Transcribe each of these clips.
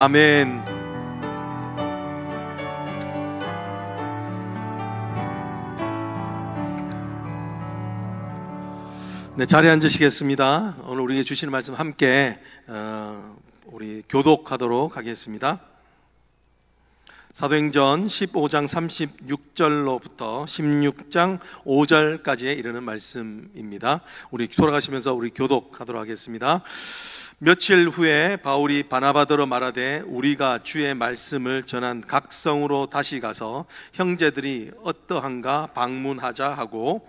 아멘. 네, 자리에 앉으시겠습니다. 오늘 우리에게 주시는 말씀 함께 우리 교독하도록 하겠습니다. 사도행전 15장 36절로부터 16장 5절까지에 이르는 말씀입니다. 우리 돌아가시면서 우리 교독하도록 하겠습니다. 며칠 후에 바울이 바나바더러 말하되 우리가 주의 말씀을 전한 각 성으로 다시 가서 형제들이 어떠한가 방문하자 하고,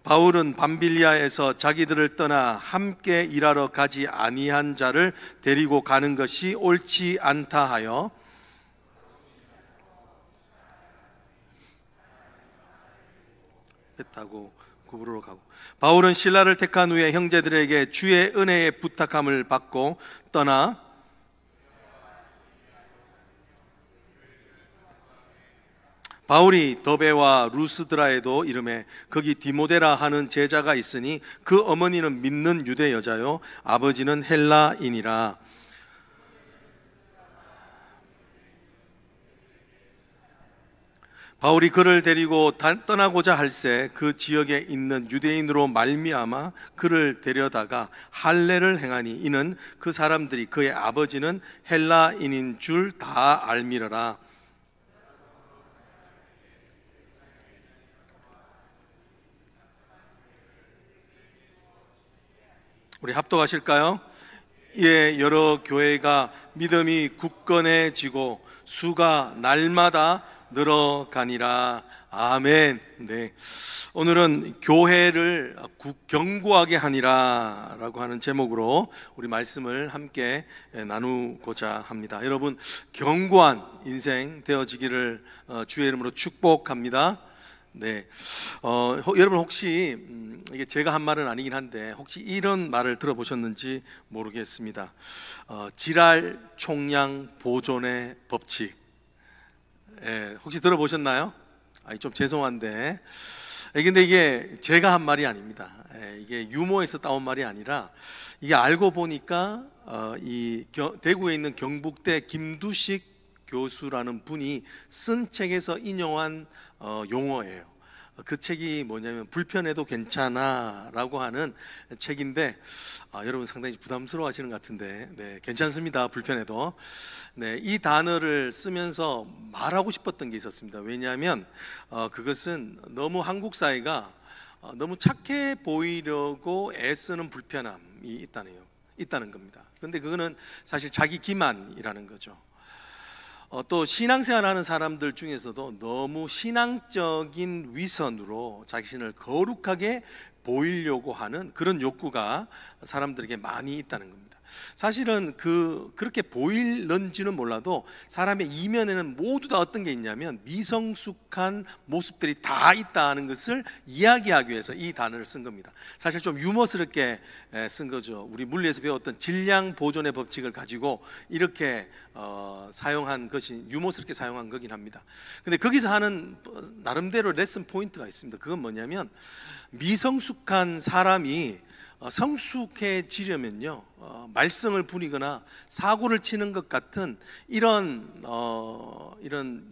바울은 밤빌리아에서 자기들을 떠나 함께 일하러 가지 아니한 자를 데리고 가는 것이 옳지 않다 하여 뺐다고 구부러로 가고, 바울은 신라를 택한 후에 형제들에게 주의 은혜의 부탁함을 받고 떠나 바울이 더베와 루스드라에도 이르매 거기 디모데라 하는 제자가 있으니 그 어머니는 믿는 유대 여자요 아버지는 헬라인이라. 바울이 그를 데리고 떠나고자 할새 그 지역에 있는 유대인으로 말미암아 그를 데려다가 할례를 행하니 이는 그 사람들이 그의 아버지는 헬라인인 줄 다 알미러라. 우리 합독하실까요? 예, 여러 교회가 믿음이 굳건해지고 수가 날마다 늘어가니라. 아멘. 네, 오늘은 교회를 견고하게 하니라 라고 하는 제목으로 우리 말씀을 함께 나누고자 합니다. 여러분, 견고한 인생 되어지기를 주의 이름으로 축복합니다. 네, 여러분 혹시 이게 제가 한 말은 아니긴 한데 혹시 이런 말을 들어보셨는지 모르겠습니다. 지랄 총량 보존의 법칙. 혹시 들어보셨나요? 좀 죄송한데, 근데 이게 제가 한 말이 아닙니다. 이게 유머에서 따온 말이 아니라 이게 알고 보니까 이 대구에 있는 경북대 김두식 교수라는 분이 쓴 책에서 인용한 용어예요. 그 책이 뭐냐면 불편해도 괜찮아 라고 하는 책인데, 여러분 상당히 부담스러워 하시는 것 같은데, 네, 괜찮습니다. 불편해도. 네, 이 단어를 쓰면서 말하고 싶었던 게 있었습니다. 왜냐하면 그것은 너무 한국 사회가 너무 착해 보이려고 애쓰는 불편함이 있다는 겁니다. 그런데 그거는 사실 자기 기만이라는 거죠. 또 신앙생활 하는 사람들 중에서도 너무 신앙적인 위선으로 자신을 거룩하게 보이려고 하는 그런 욕구가 사람들에게 많이 있다는 겁니다. 사실은 그렇게 보일는지는 몰라도 사람의 이면에는 모두 다 어떤 게 있냐면 미성숙한 모습들이 다 있다는 것을 이야기하기 위해서 이 단어를 쓴 겁니다. 사실 좀 유머스럽게 쓴 거죠. 우리 물리에서 배웠던 질량 보존의 법칙을 가지고 이렇게 사용한 것이 유머스럽게 사용한 거긴 합니다. 근데 거기서 하는 나름대로 레슨 포인트가 있습니다. 그건 뭐냐면 미성숙한 사람이 성숙해지려면요, 말썽을 부리거나 사고를 치는 것 같은 이런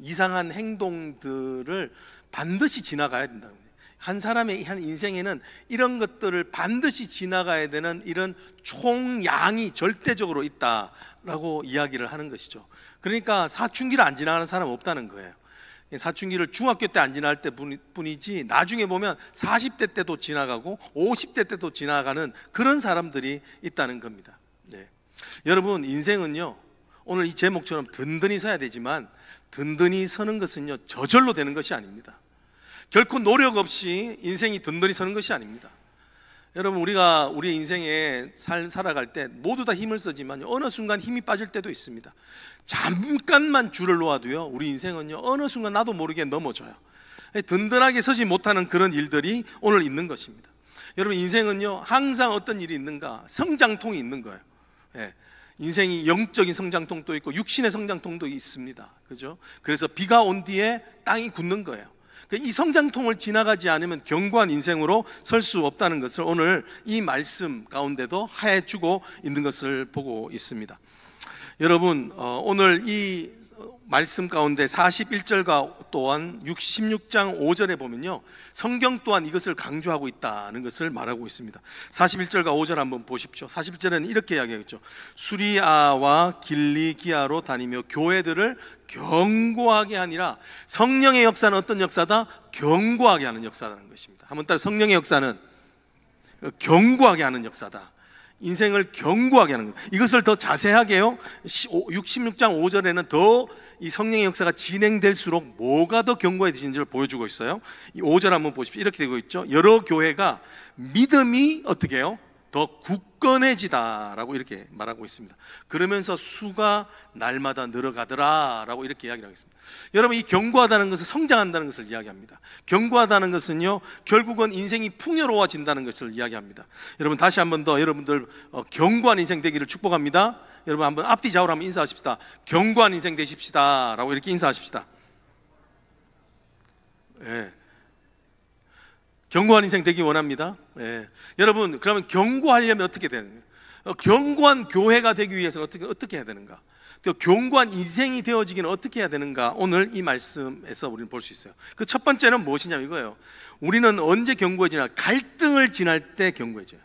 이상한 행동들을 반드시 지나가야 된다는 거예요. 한 사람의 한 인생에는 이런 것들을 반드시 지나가야 되는 이런 총량이 절대적으로 있다라고 이야기를 하는 것이죠. 그러니까 사춘기를 안 지나가는 사람은 없다는 거예요. 사춘기를 중학교 때 안 지나갈 때 뿐이지 나중에 보면 40대 때도 지나가고 50대 때도 지나가는 그런 사람들이 있다는 겁니다. 네. 여러분, 인생은요, 오늘 이 제목처럼 든든히 서야 되지만 든든히 서는 것은요 저절로 되는 것이 아닙니다. 결코 노력 없이 인생이 든든히 서는 것이 아닙니다. 여러분, 우리가 우리 인생에 살아갈 때 모두 다 힘을 쓰지만 어느 순간 힘이 빠질 때도 있습니다. 잠깐만 줄을 놓아도요 우리 인생은요 어느 순간 나도 모르게 넘어져요. 든든하게 서지 못하는 그런 일들이 오늘 있는 것입니다. 여러분, 인생은요 항상 어떤 일이 있는가? 성장통이 있는 거예요. 인생이 영적인 성장통도 있고 육신의 성장통도 있습니다. 그죠? 그래서 비가 온 뒤에 땅이 굳는 거예요. 이 성장통을 지나가지 않으면 견고한 인생으로 설 수 없다는 것을 오늘 이 말씀 가운데도 해주고 있는 것을 보고 있습니다. 여러분, 오늘 이 말씀 가운데 41절과 또한 16장 5절에 보면요, 성경 또한 이것을 강조하고 있다는 것을 말하고 있습니다. 41절과 5절 한번 보십시오. 41절에는 이렇게 이야기하겠죠. 수리아와 길리기아로 다니며 교회들을 견고하게 하니라. 성령의 역사는 어떤 역사다? 견고하게 하는 역사라는 것입니다. 한번 따라, 성령의 역사는 견고하게 하는 역사다. 인생을 견고하게 하는 것. 이것을 더 자세하게요, 66장 5절에는 더 이 성령의 역사가 진행될수록 뭐가 더 견고해지는지를 보여주고 있어요. 이 5절 한번 보십시오. 이렇게 되고 있죠. 여러 교회가 믿음이 어떻게 해요? 더 굳건해지다라고 이렇게 말하고 있습니다. 그러면서 수가 날마다 늘어가더라라고 이렇게 이야기를 하겠습니다. 여러분, 이 견고하다는 것은 성장한다는 것을 이야기합니다. 견고하다는 것은요, 결국은 인생이 풍요로워진다는 것을 이야기합니다. 여러분, 다시 한번 더 여러분들 견고한 인생 되기를 축복합니다. 여러분, 한번 앞뒤 좌우로 한번 인사하십시다. 견고한 인생 되십시다 라고 이렇게 인사하십시다. 예. 견고한 인생 되기 원합니다. 예. 여러분, 그러면 견고하려면 어떻게 되는가? 견고한 교회가 되기 위해서는 어떻게 해야 되는가? 또 견고한 인생이 되어지기는 어떻게 해야 되는가? 오늘 이 말씀에서 우리는 볼 수 있어요. 그 첫 번째는 무엇이냐면 이거예요. 우리는 언제 견고해지냐? 갈등을 지날 때 견고해져요.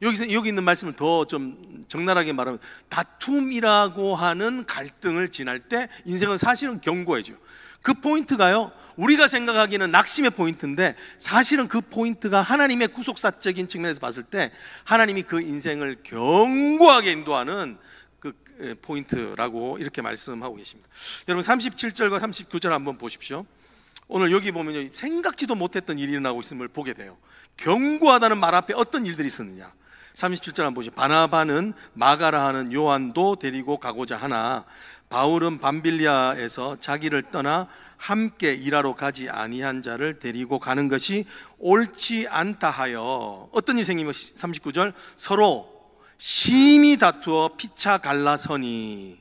여기 있는 말씀을 더 좀 적나라하게 말하면, 다툼이라고 하는 갈등을 지날 때 인생은 사실은 견고해져요. 그 포인트가요, 우리가 생각하기에는 낙심의 포인트인데 사실은 그 포인트가 하나님의 구속사적인 측면에서 봤을 때 하나님이 그 인생을 견고하게 인도하는 그 포인트라고 이렇게 말씀하고 계십니다. 여러분, 37절과 39절 한번 보십시오. 오늘 여기 보면 생각지도 못했던 일이 일어나고 있음을 보게 돼요. 견고하다는 말 앞에 어떤 일들이 있었느냐. 37절 한번 보시죠. 바나바는 마가라 하는 요한도 데리고 가고자 하나 바울은 밤빌리아에서 자기를 떠나 함께 일하러 가지 아니한 자를 데리고 가는 것이 옳지 않다 하여 어떤 일이 생기면 39절, 서로 심히 다투어 피차 갈라서니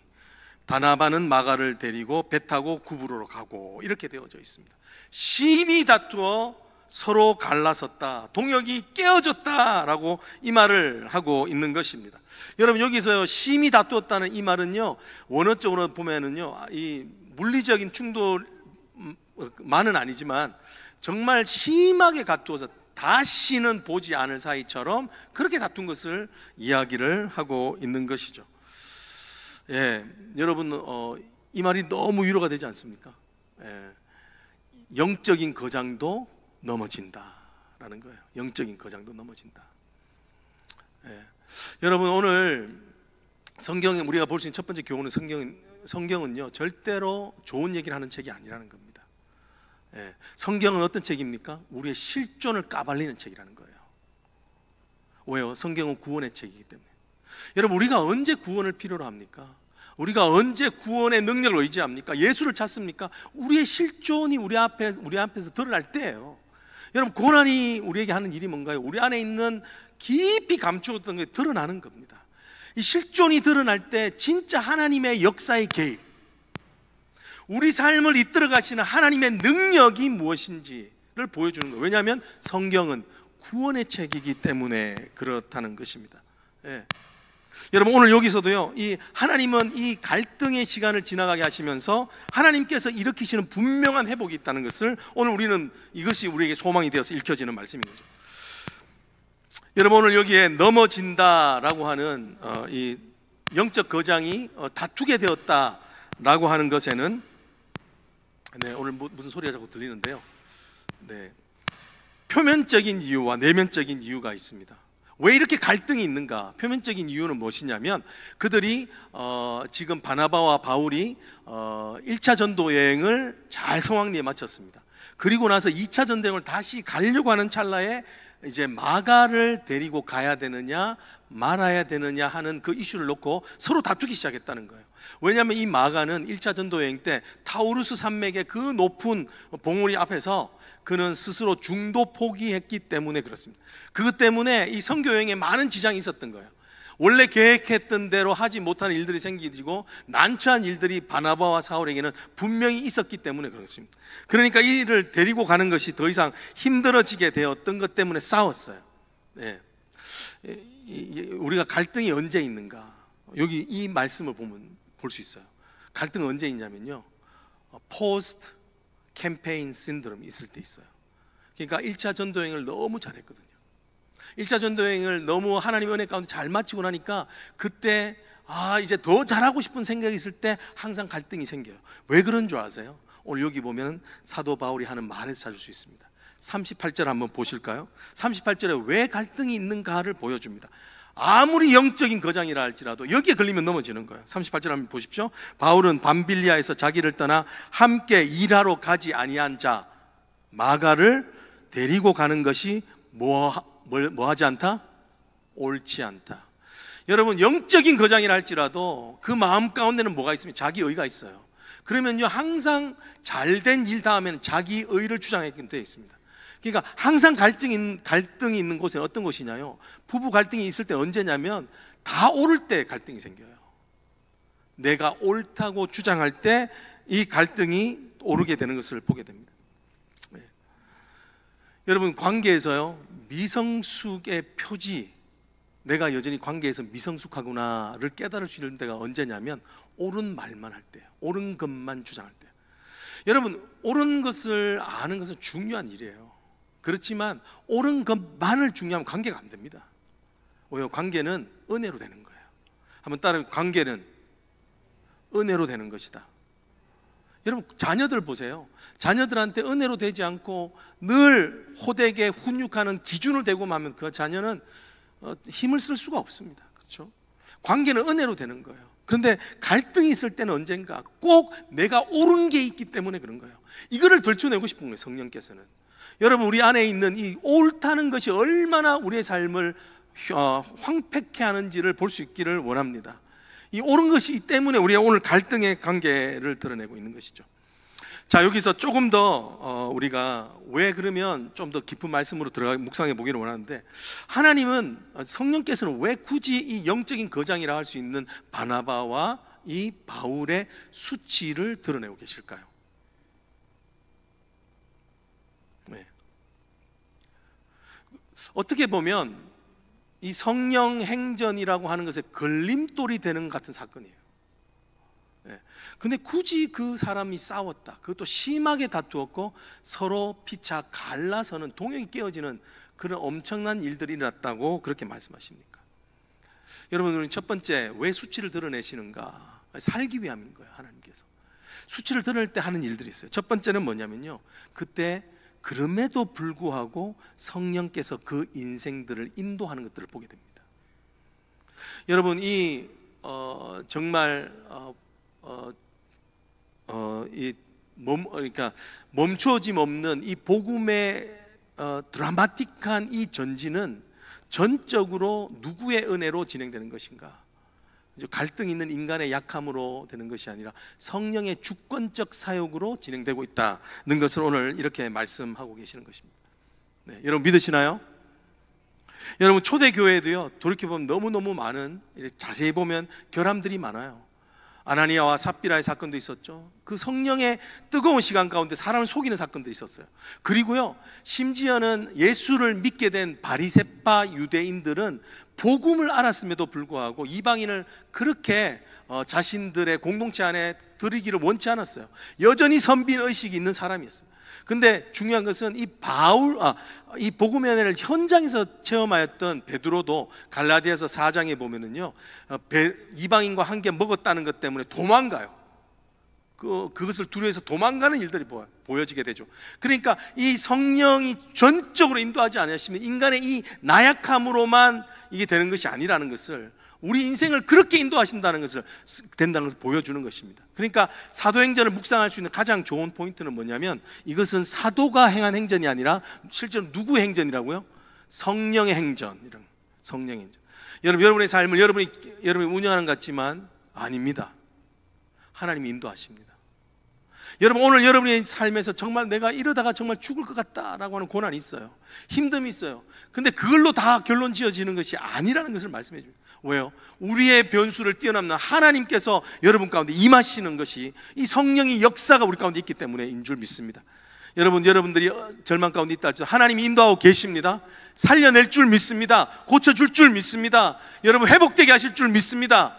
바나바는 마가를 데리고 배 타고 구브로로 가고, 이렇게 되어져 있습니다. 심히 다투어 서로 갈라섰다, 동역이 깨어졌다라고 이 말을 하고 있는 것입니다. 여러분, 여기서 심히 다투었다는 이 말은요, 원어적으로 보면은요, 이 물리적인 충돌만은 아니지만 정말 심하게 다투어서 다시는 보지 않을 사이처럼 그렇게 다툰 것을 이야기를 하고 있는 것이죠. 예, 여러분, 이 말이 너무 위로가 되지 않습니까? 예, 영적인 거장도 넘어진다라는 거예요. 영적인 거장도 넘어진다. 예. 여러분, 오늘 성경에 우리가 볼 수 있는 첫 번째 교훈은 성경은요, 절대로 좋은 얘기를 하는 책이 아니라는 겁니다. 예. 성경은 어떤 책입니까? 우리의 실존을 까발리는 책이라는 거예요. 왜요? 성경은 구원의 책이기 때문에. 여러분, 우리가 언제 구원을 필요로 합니까? 우리가 언제 구원의 능력을 의지합니까? 예수를 찾습니까? 우리의 실존이 우리 앞에서 드러날 때예요. 여러분, 고난이 우리에게 하는 일이 뭔가요? 우리 안에 있는 깊이 감추었던 게 드러나는 겁니다. 이 실존이 드러날 때 진짜 하나님의 역사의 개입, 우리 삶을 이끌어 가시는 하나님의 능력이 무엇인지를 보여주는 거예요. 왜냐하면 성경은 구원의 책이기 때문에 그렇다는 것입니다. 예. 여러분, 오늘 여기서도요, 이 하나님은 이 갈등의 시간을 지나가게 하시면서 하나님께서 일으키시는 분명한 회복이 있다는 것을 오늘 우리는, 이것이 우리에게 소망이 되어서 읽혀지는 말씀인 거죠. 여러분, 오늘 여기에 넘어진다라고 하는 이 영적 거장이 다투게 되었다라고 하는 것에는, 네, 오늘 무슨 소리가 자꾸 들리는데요, 네, 표면적인 이유와 내면적인 이유가 있습니다. 왜 이렇게 갈등이 있는가? 표면적인 이유는 무엇이냐면, 그들이 지금 바나바와 바울이 1차 전도 여행을 잘 성황리에 마쳤습니다. 그리고 나서 2차 전도 여행을 다시 가려고 하는 찰나에 이제 마가를 데리고 가야 되느냐 말아야 되느냐 하는 그 이슈를 놓고 서로 다투기 시작했다는 거예요. 왜냐하면 이 마가는 1차 전도 여행 때 타우루스 산맥의 그 높은 봉우리 앞에서 그는 스스로 중도 포기했기 때문에 그렇습니다. 그것 때문에 이 선교 여행에 많은 지장이 있었던 거예요. 원래 계획했던 대로 하지 못하는 일들이 생기고 난처한 일들이 바나바와 사울에게는 분명히 있었기 때문에 그렇습니다. 그러니까 이 일을 데리고 가는 것이 더 이상 힘들어지게 되었던 것 때문에 싸웠어요. 네. 우리가 갈등이 언제 있는가? 여기 이 말씀을 보면 볼 수 있어요. 갈등은 언제 있냐면요, 포스트 캠페인 신드롬이 있을 때 있어요. 그러니까 1차 전도여행을 너무 잘했거든요. 1차 전도여행을 너무 하나님 은혜 가운데 잘 마치고 나니까 그때 이제 더 잘하고 싶은 생각이 있을 때 항상 갈등이 생겨요. 왜 그런 줄 아세요? 오늘 여기 보면 사도 바울이 하는 말에서 찾을 수 있습니다. 38절 한번 보실까요? 38절에 왜 갈등이 있는가를 보여줍니다. 아무리 영적인 거장이라 할지라도 여기에 걸리면 넘어지는 거예요. 38절 한번 보십시오. 바울은 밤빌리아에서 자기를 떠나 함께 일하러 가지 아니한 자 마가를 데리고 가는 것이 뭐하지 않다? 옳지 않다. 여러분, 영적인 거장이라 할지라도 그 마음 가운데는 뭐가 있습니까? 자기 의가 있어요. 그러면요, 항상 잘된 일 다음에는 자기 의를 주장하게 되어 있습니다. 그러니까 항상 갈등이 있는 곳은 어떤 곳이냐요, 부부 갈등이 있을 때 언제냐면 다 옳을 때 갈등이 생겨요. 내가 옳다고 주장할 때 이 갈등이 오르게 되는 것을 보게 됩니다. 네. 여러분, 관계에서요, 미성숙의 표지, 내가 여전히 관계에서 미성숙하구나를 깨달을 수 있는 때가 언제냐면 옳은 말만 할 때예요. 옳은 것만 주장할 때예요. 여러분, 옳은 것을 아는 것은 중요한 일이에요. 그렇지만 옳은 것만을 중요하면 관계가 안 됩니다. 왜요? 관계는 은혜로 되는 거예요. 한번 따라해. 관계는 은혜로 되는 것이다. 여러분, 자녀들 보세요. 자녀들한테 은혜로 되지 않고 늘 호되게 훈육하는 기준을 대고만 하면 그 자녀는 힘을 쓸 수가 없습니다. 그렇죠? 관계는 은혜로 되는 거예요. 그런데 갈등이 있을 때는 언젠가 꼭 내가 옳은 게 있기 때문에 그런 거예요. 이거를 들춰내고 싶은 거예요, 성령께서는. 여러분, 우리 안에 있는 이 옳다는 것이 얼마나 우리의 삶을 황폐케 하는지를 볼 수 있기를 원합니다. 이 옳은 것이 때문에 우리가 오늘 갈등의 관계를 드러내고 있는 것이죠. 자, 여기서 조금 더 우리가 왜 그러면 좀 더 깊은 말씀으로 들어가 묵상해 보기를 원하는데, 하나님은, 성령께서는 왜 굳이 이 영적인 거장이라 할 수 있는 바나바와 이 바울의 수치를 드러내고 계실까요? 네. 어떻게 보면 이 성령 행전이라고 하는 것에 걸림돌이 되는 같은 사건이에요. 네. 근데 굳이 그 사람이 싸웠다, 그것도 심하게 다투었고 서로 피차 갈라서는 동역이 깨어지는 그런 엄청난 일들이 일어났다고 그렇게 말씀하십니까? 여러분, 우리 첫 번째, 왜 수치를 드러내시는가? 살기 위함인 거예요. 하나님께서 수치를 드러낼 때 하는 일들이 있어요. 첫 번째는 뭐냐면요, 그때 그럼에도 불구하고 성령께서 그 인생들을 인도하는 것들을 보게 됩니다. 여러분, 이 정말 그러니까 멈춰짐 없는 이 복음의 드라마틱한 이 전진은 전적으로 누구의 은혜로 진행되는 것인가? 갈등 있는 인간의 약함으로 되는 것이 아니라 성령의 주권적 사역으로 진행되고 있다는 것을 오늘 이렇게 말씀하고 계시는 것입니다. 네, 여러분 믿으시나요? 여러분, 초대교회도요, 돌이켜보면 너무너무 많은, 자세히 보면 결함들이 많아요. 아나니아와 삽비라의 사건도 있었죠. 그 성령의 뜨거운 시간 가운데 사람을 속이는 사건도 있었어요. 그리고요, 심지어는 예수를 믿게 된 바리새파 유대인들은 복음을 알았음에도 불구하고 이방인을 그렇게 자신들의 공동체 안에 들이기를 원치 않았어요. 여전히 선빈 의식이 있는 사람이었어요. 근데 중요한 것은 이 복음의 은혜를 현장에서 체험하였던 베드로도 갈라디아서 4장에 보면은요, 이방인과 함께 먹었다는 것 때문에 도망가요. 그것을 두려워해서 도망가는 일들이 보여지게 되죠. 그러니까 이 성령이 전적으로 인도하지 않으시면 인간의 이 나약함으로만 이게 되는 것이 아니라는 것을, 우리 인생을 그렇게 인도하신다는 것을 된다는 것을 보여주는 것입니다. 그러니까 사도행전을 묵상할 수 있는 가장 좋은 포인트는 뭐냐면, 이것은 사도가 행한 행전이 아니라 실제로 누구의 행전이라고요? 성령의 행전. 이런 성령의 행전. 여러분의 삶을 여러분이 운영하는 것 같지만 아닙니다. 하나님이 인도하십니다. 여러분, 오늘 여러분의 삶에서 정말 내가 이러다가 정말 죽을 것 같다라고 하는 고난이 있어요. 힘듦이 있어요. 근데 그걸로 다 결론 지어지는 것이 아니라는 것을 말씀해 줍니다. 왜요? 우리의 변수를 뛰어넘는 하나님께서 여러분 가운데 임하시는 것이, 이 성령의 역사가 우리 가운데 있기 때문에인 줄 믿습니다. 여러분들이 절망 가운데 있다 할지라도 하나님이 인도하고 계십니다. 살려낼 줄 믿습니다. 고쳐줄 줄 믿습니다. 여러분, 회복되게 하실 줄 믿습니다.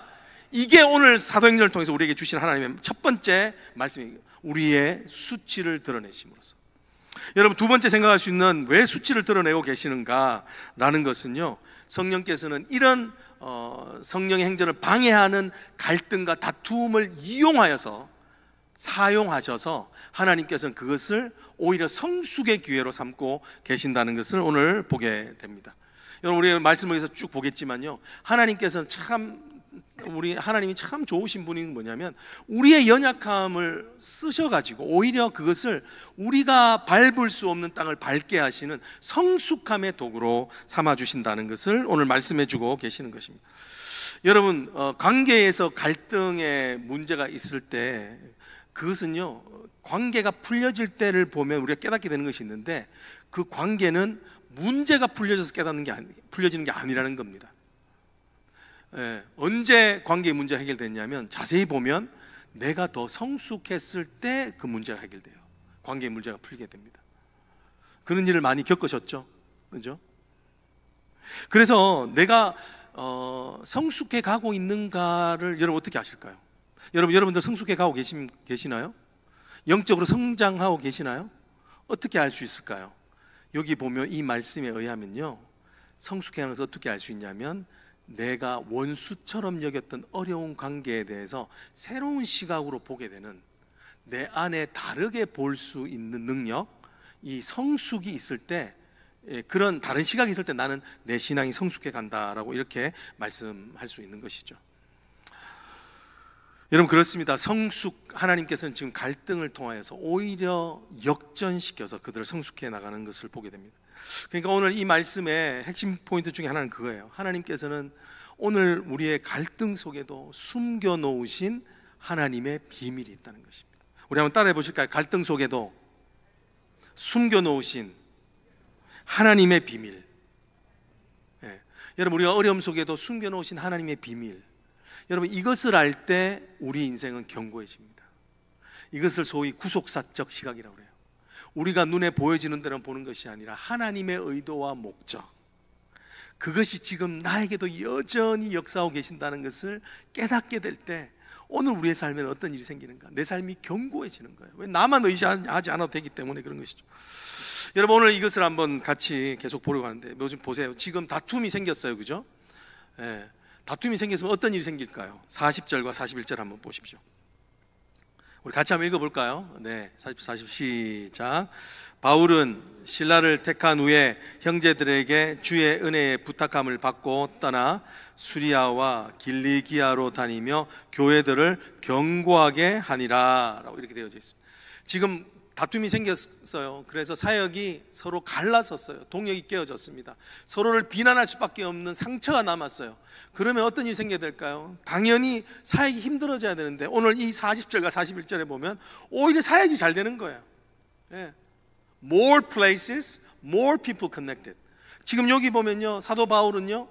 이게 오늘 사도행전을 통해서 우리에게 주신 하나님의 첫 번째 말씀입니다. 우리의 수치를 드러내심으로써. 여러분, 두 번째 생각할 수 있는, 왜 수치를 드러내고 계시는가라는 것은요, 성령께서는 이런 성령의 행전을 방해하는 갈등과 다툼을 이용하여서, 사용하셔서 하나님께서는 그것을 오히려 성숙의 기회로 삼고 계신다는 것을 오늘 보게 됩니다. 여러분, 우리 말씀을 위해서 쭉 보겠지만요, 하나님께서는 하나님이 참 좋으신 분이 뭐냐면, 우리의 연약함을 쓰셔가지고 오히려 그것을 우리가 밟을 수 없는 땅을 밟게 하시는 성숙함의 도구로 삼아주신다는 것을 오늘 말씀해주고 계시는 것입니다. 여러분, 관계에서 갈등의 문제가 있을 때, 그것은요, 관계가 풀려질 때를 보면 우리가 깨닫게 되는 것이 있는데, 그 관계는 문제가 풀려져서 풀려지는 게 아니라는 겁니다. 언제 관계의 문제가 해결됐냐면, 자세히 보면 내가 더 성숙했을 때 그 문제가 해결돼요. 관계의 문제가 풀리게 됩니다. 그런 일을 많이 겪으셨죠? 그죠? 그래서 내가 성숙해 가고 있는가를 여러분 어떻게 아실까요? 여러분들 성숙해 가고 계시나요? 영적으로 성장하고 계시나요? 어떻게 알 수 있을까요? 여기 보면 이 말씀에 의하면요, 성숙해하는 것을 어떻게 알 수 있냐면, 내가 원수처럼 여겼던 어려운 관계에 대해서 새로운 시각으로 보게 되는, 내 안에 다르게 볼 수 있는 능력, 이 성숙이 있을 때, 그런 다른 시각이 있을 때 나는 내 신앙이 성숙해 간다라고 이렇게 말씀할 수 있는 것이죠. 여러분, 그렇습니다. 하나님께서는 지금 갈등을 통하여서 오히려 역전시켜서 그들을 성숙해 나가는 것을 보게 됩니다. 그러니까 오늘 이 말씀의 핵심 포인트 중에 하나는 그거예요. 하나님께서는 오늘 우리의 갈등 속에도 숨겨놓으신 하나님의 비밀이 있다는 것입니다. 우리 한번 따라해 보실까요? 갈등 속에도 숨겨놓으신 하나님의 비밀. 여러분, 우리가 어려움 속에도 숨겨놓으신 하나님의 비밀, 여러분, 이것을 알 때 우리 인생은 견고해집니다. 이것을 소위 구속사적 시각이라고 해요. 우리가 눈에 보여지는 대로 보는 것이 아니라 하나님의 의도와 목적, 그것이 지금 나에게도 여전히 역사하고 계신다는 것을 깨닫게 될 때, 오늘 우리의 삶에는 어떤 일이 생기는가? 내 삶이 견고해지는 거예요. 왜? 나만 의지하지 않아도 되기 때문에 그런 것이죠. 여러분, 오늘 이것을 한번 같이 계속 보려고 하는데, 요즘 보세요. 지금 다툼이 생겼어요. 그죠? 다툼이 생겼으면 어떤 일이 생길까요? 40절과 41절 한번 보십시오. 우리 같이 한번 읽어볼까요? 네, 40 시작. 바울은 신라를 택한 후에 형제들에게 주의 은혜의 부탁함을 받고 떠나 수리아와 길리기아로 다니며 교회들을 견고하게 하니라 라고 이렇게 되어져 있습니다. 지금 다툼이 생겼어요. 그래서 사역이 서로 갈라섰어요. 동력이 깨어졌습니다. 서로를 비난할 수밖에 없는 상처가 남았어요. 그러면 어떤 일이 생겨야 될까요? 당연히 사역이 힘들어져야 되는데, 오늘 이 40절과 41절에 보면 오히려 사역이 잘 되는 거예요. More places, more people connected. 지금 여기 보면요, 사도 바울은요,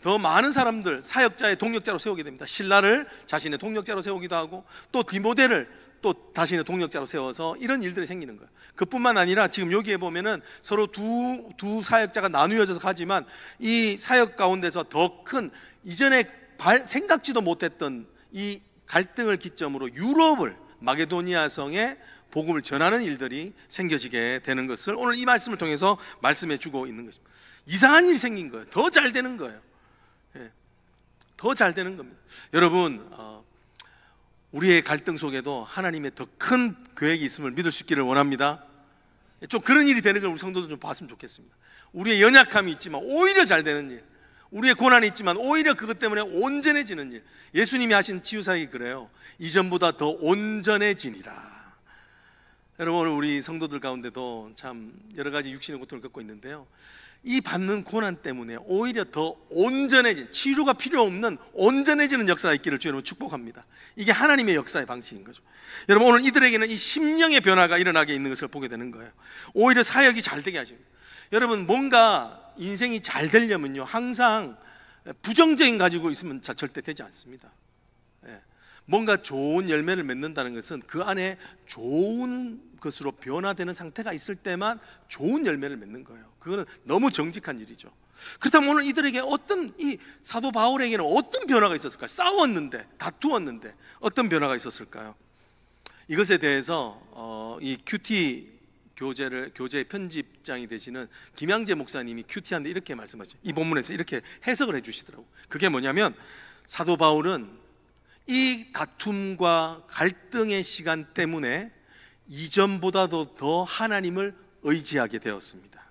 더 많은 사람들, 사역자의 동력자로 세우게 됩니다. 신라를 자신의 동력자로 세우기도 하고, 또 디모데를 또 자신의 동력자로 세워서 이런 일들이 생기는 거예요. 그뿐만 아니라 지금 여기에 보면은 서로 두 사역자가 나누어져서 가지만, 이 사역 가운데서 더 큰, 이전에 생각지도 못했던 이 갈등을 기점으로 유럽을, 마게도니아 성에 복음을 전하는 일들이 생겨지게 되는 것을 오늘 이 말씀을 통해서 말씀해 주고 있는 것입니다. 이상한 일이 생긴 거예요. 더 잘 되는 거예요. 더 잘 되는 겁니다. 여러분, 우리의 갈등 속에도 하나님의 더 큰 계획이 있음을 믿을 수 있기를 원합니다. 좀 그런 일이 되는 걸 우리 성도들 좀 봤으면 좋겠습니다. 우리의 연약함이 있지만 오히려 잘 되는 일, 우리의 고난이 있지만 오히려 그것 때문에 온전해지는 일. 예수님이 하신 치유사역이 그래요. 이전보다 더 온전해지니라. 여러분, 오늘 우리 성도들 가운데도 참 여러 가지 육신의 고통을 겪고 있는데요, 이 받는 고난 때문에 오히려 더 온전해진, 치료가 필요 없는 온전해지는 역사가 있기를 주여 축복합니다. 이게 하나님의 역사의 방식인 거죠. 여러분, 오늘 이들에게는 이 심령의 변화가 일어나게 있는 것을 보게 되는 거예요. 오히려 사역이 잘 되게 하십니다. 여러분, 뭔가 인생이 잘 되려면요, 항상 부정적인 가지고 있으면 절대 되지 않습니다. 뭔가 좋은 열매를 맺는다는 것은 그 안에 좋은 것으로 변화되는 상태가 있을 때만 좋은 열매를 맺는 거예요. 그거는 너무 정직한 일이죠. 그렇다면 오늘 이들에게 이 사도 바울에게는 어떤 변화가 있었을까요? 싸웠는데, 다투었는데 어떤 변화가 있었을까요? 이것에 대해서 이 큐티 교재 편집장이 되시는 김양재 목사님이 큐티한테 이렇게 말씀하시죠. 이 본문에서 이렇게 해석을 해주시더라고요. 그게 뭐냐면, 사도 바울은 이 다툼과 갈등의 시간 때문에 이전보다도 더 하나님을 의지하게 되었습니다.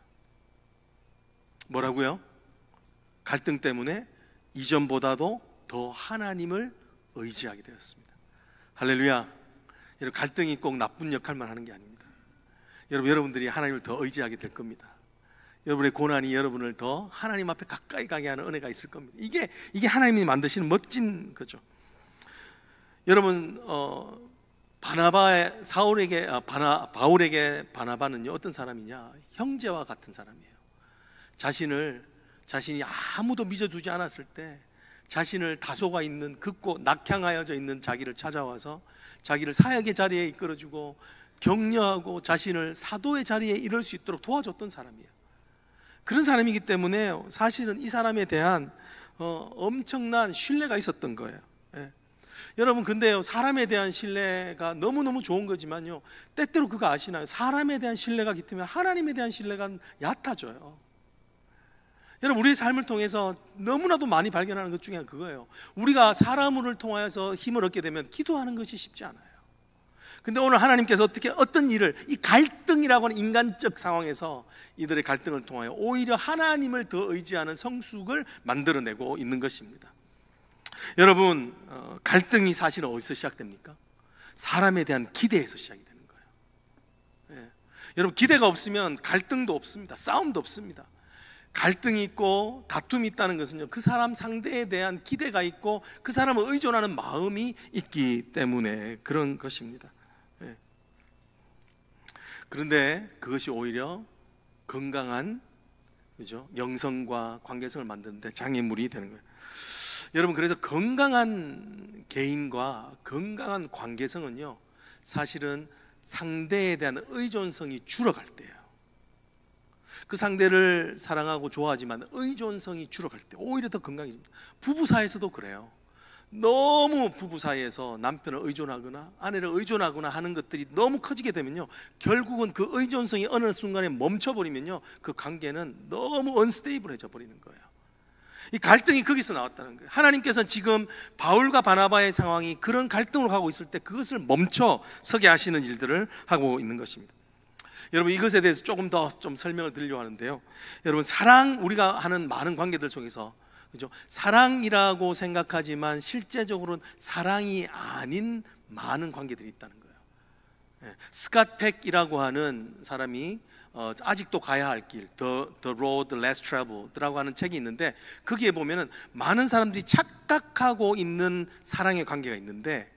뭐라고요? 갈등 때문에 이전보다도 더 하나님을 의지하게 되었습니다. 할렐루야. 여러분, 갈등이 꼭 나쁜 역할만 하는 게 아닙니다. 여러분들이 하나님을 더 의지하게 될 겁니다. 여러분의 고난이 여러분을 더 하나님 앞에 가까이 가게 하는 은혜가 있을 겁니다. 이게 하나님이 만드시는 멋진 거죠. 여러분, 바울에게 바나바는요, 어떤 사람이냐? 형제와 같은 사람이에요. 자신이 아무도 믿어주지 않았을 때 자신을 다소가 있는, 긋고 낙향하여져 있는 자기를 찾아와서 자기를 사역의 자리에 이끌어주고 격려하고 자신을 사도의 자리에 이를 수 있도록 도와줬던 사람이에요. 그런 사람이기 때문에 사실은 이 사람에 대한 엄청난 신뢰가 있었던 거예요. 여러분, 근데요, 사람에 대한 신뢰가 너무너무 좋은 거지만요, 때때로 그거 아시나요? 사람에 대한 신뢰가 깃들면 하나님에 대한 신뢰가 얕아져요. 여러분, 우리의 삶을 통해서 너무나도 많이 발견하는 것 중에 그거예요. 우리가 사람을 통하여서 힘을 얻게 되면 기도하는 것이 쉽지 않아요. 근데 오늘 하나님께서 어떤 일을, 이 갈등이라고 하는 인간적 상황에서 이들의 갈등을 통하여 오히려 하나님을 더 의지하는 성숙을 만들어내고 있는 것입니다. 여러분, 갈등이 사실은 어디서 시작됩니까? 사람에 대한 기대에서 시작이 되는 거예요. 여러분, 기대가 없으면 갈등도 없습니다. 싸움도 없습니다. 갈등이 있고 다툼이 있다는 것은요, 그 사람 상대에 대한 기대가 있고 그 사람을 의존하는 마음이 있기 때문에 그런 것입니다. 그런데 그것이 오히려 건강한, 그죠? 영성과 관계성을 만드는데 장애물이 되는 거예요. 여러분, 그래서 건강한 개인과 건강한 관계성은요, 사실은 상대에 대한 의존성이 줄어갈 때예요. 그 상대를 사랑하고 좋아하지만 의존성이 줄어갈 때 오히려 더 건강해집니다. 부부 사이에서도 그래요. 너무 부부 사이에서 남편을 의존하거나 아내를 의존하거나 하는 것들이 너무 커지게 되면요, 결국은 그 의존성이 어느 순간에 멈춰버리면요, 그 관계는 너무 언스테이블해져 버리는 거예요. 이 갈등이 거기서 나왔다는 거예요. 하나님께서는 지금 바울과 바나바의 상황이 그런 갈등으로 가고 있을 때 그것을 멈춰 서게 하시는 일들을 하고 있는 것입니다. 여러분, 이것에 대해서 조금 더 설명을 드리려고 하는데요, 여러분, 우리가 하는 많은 관계들 속에서, 그죠? 사랑이라고 생각하지만 실제적으로는 사랑이 아닌 많은 관계들이 있다는 거예요. 스캇 팩이라고 하는 사람이 아직도 가야 할 길, The Road Less Traveled라고 하는 책이 있는데, 거기에 보면은 많은 사람들이 착각하고 있는 사랑의 관계가 있는데,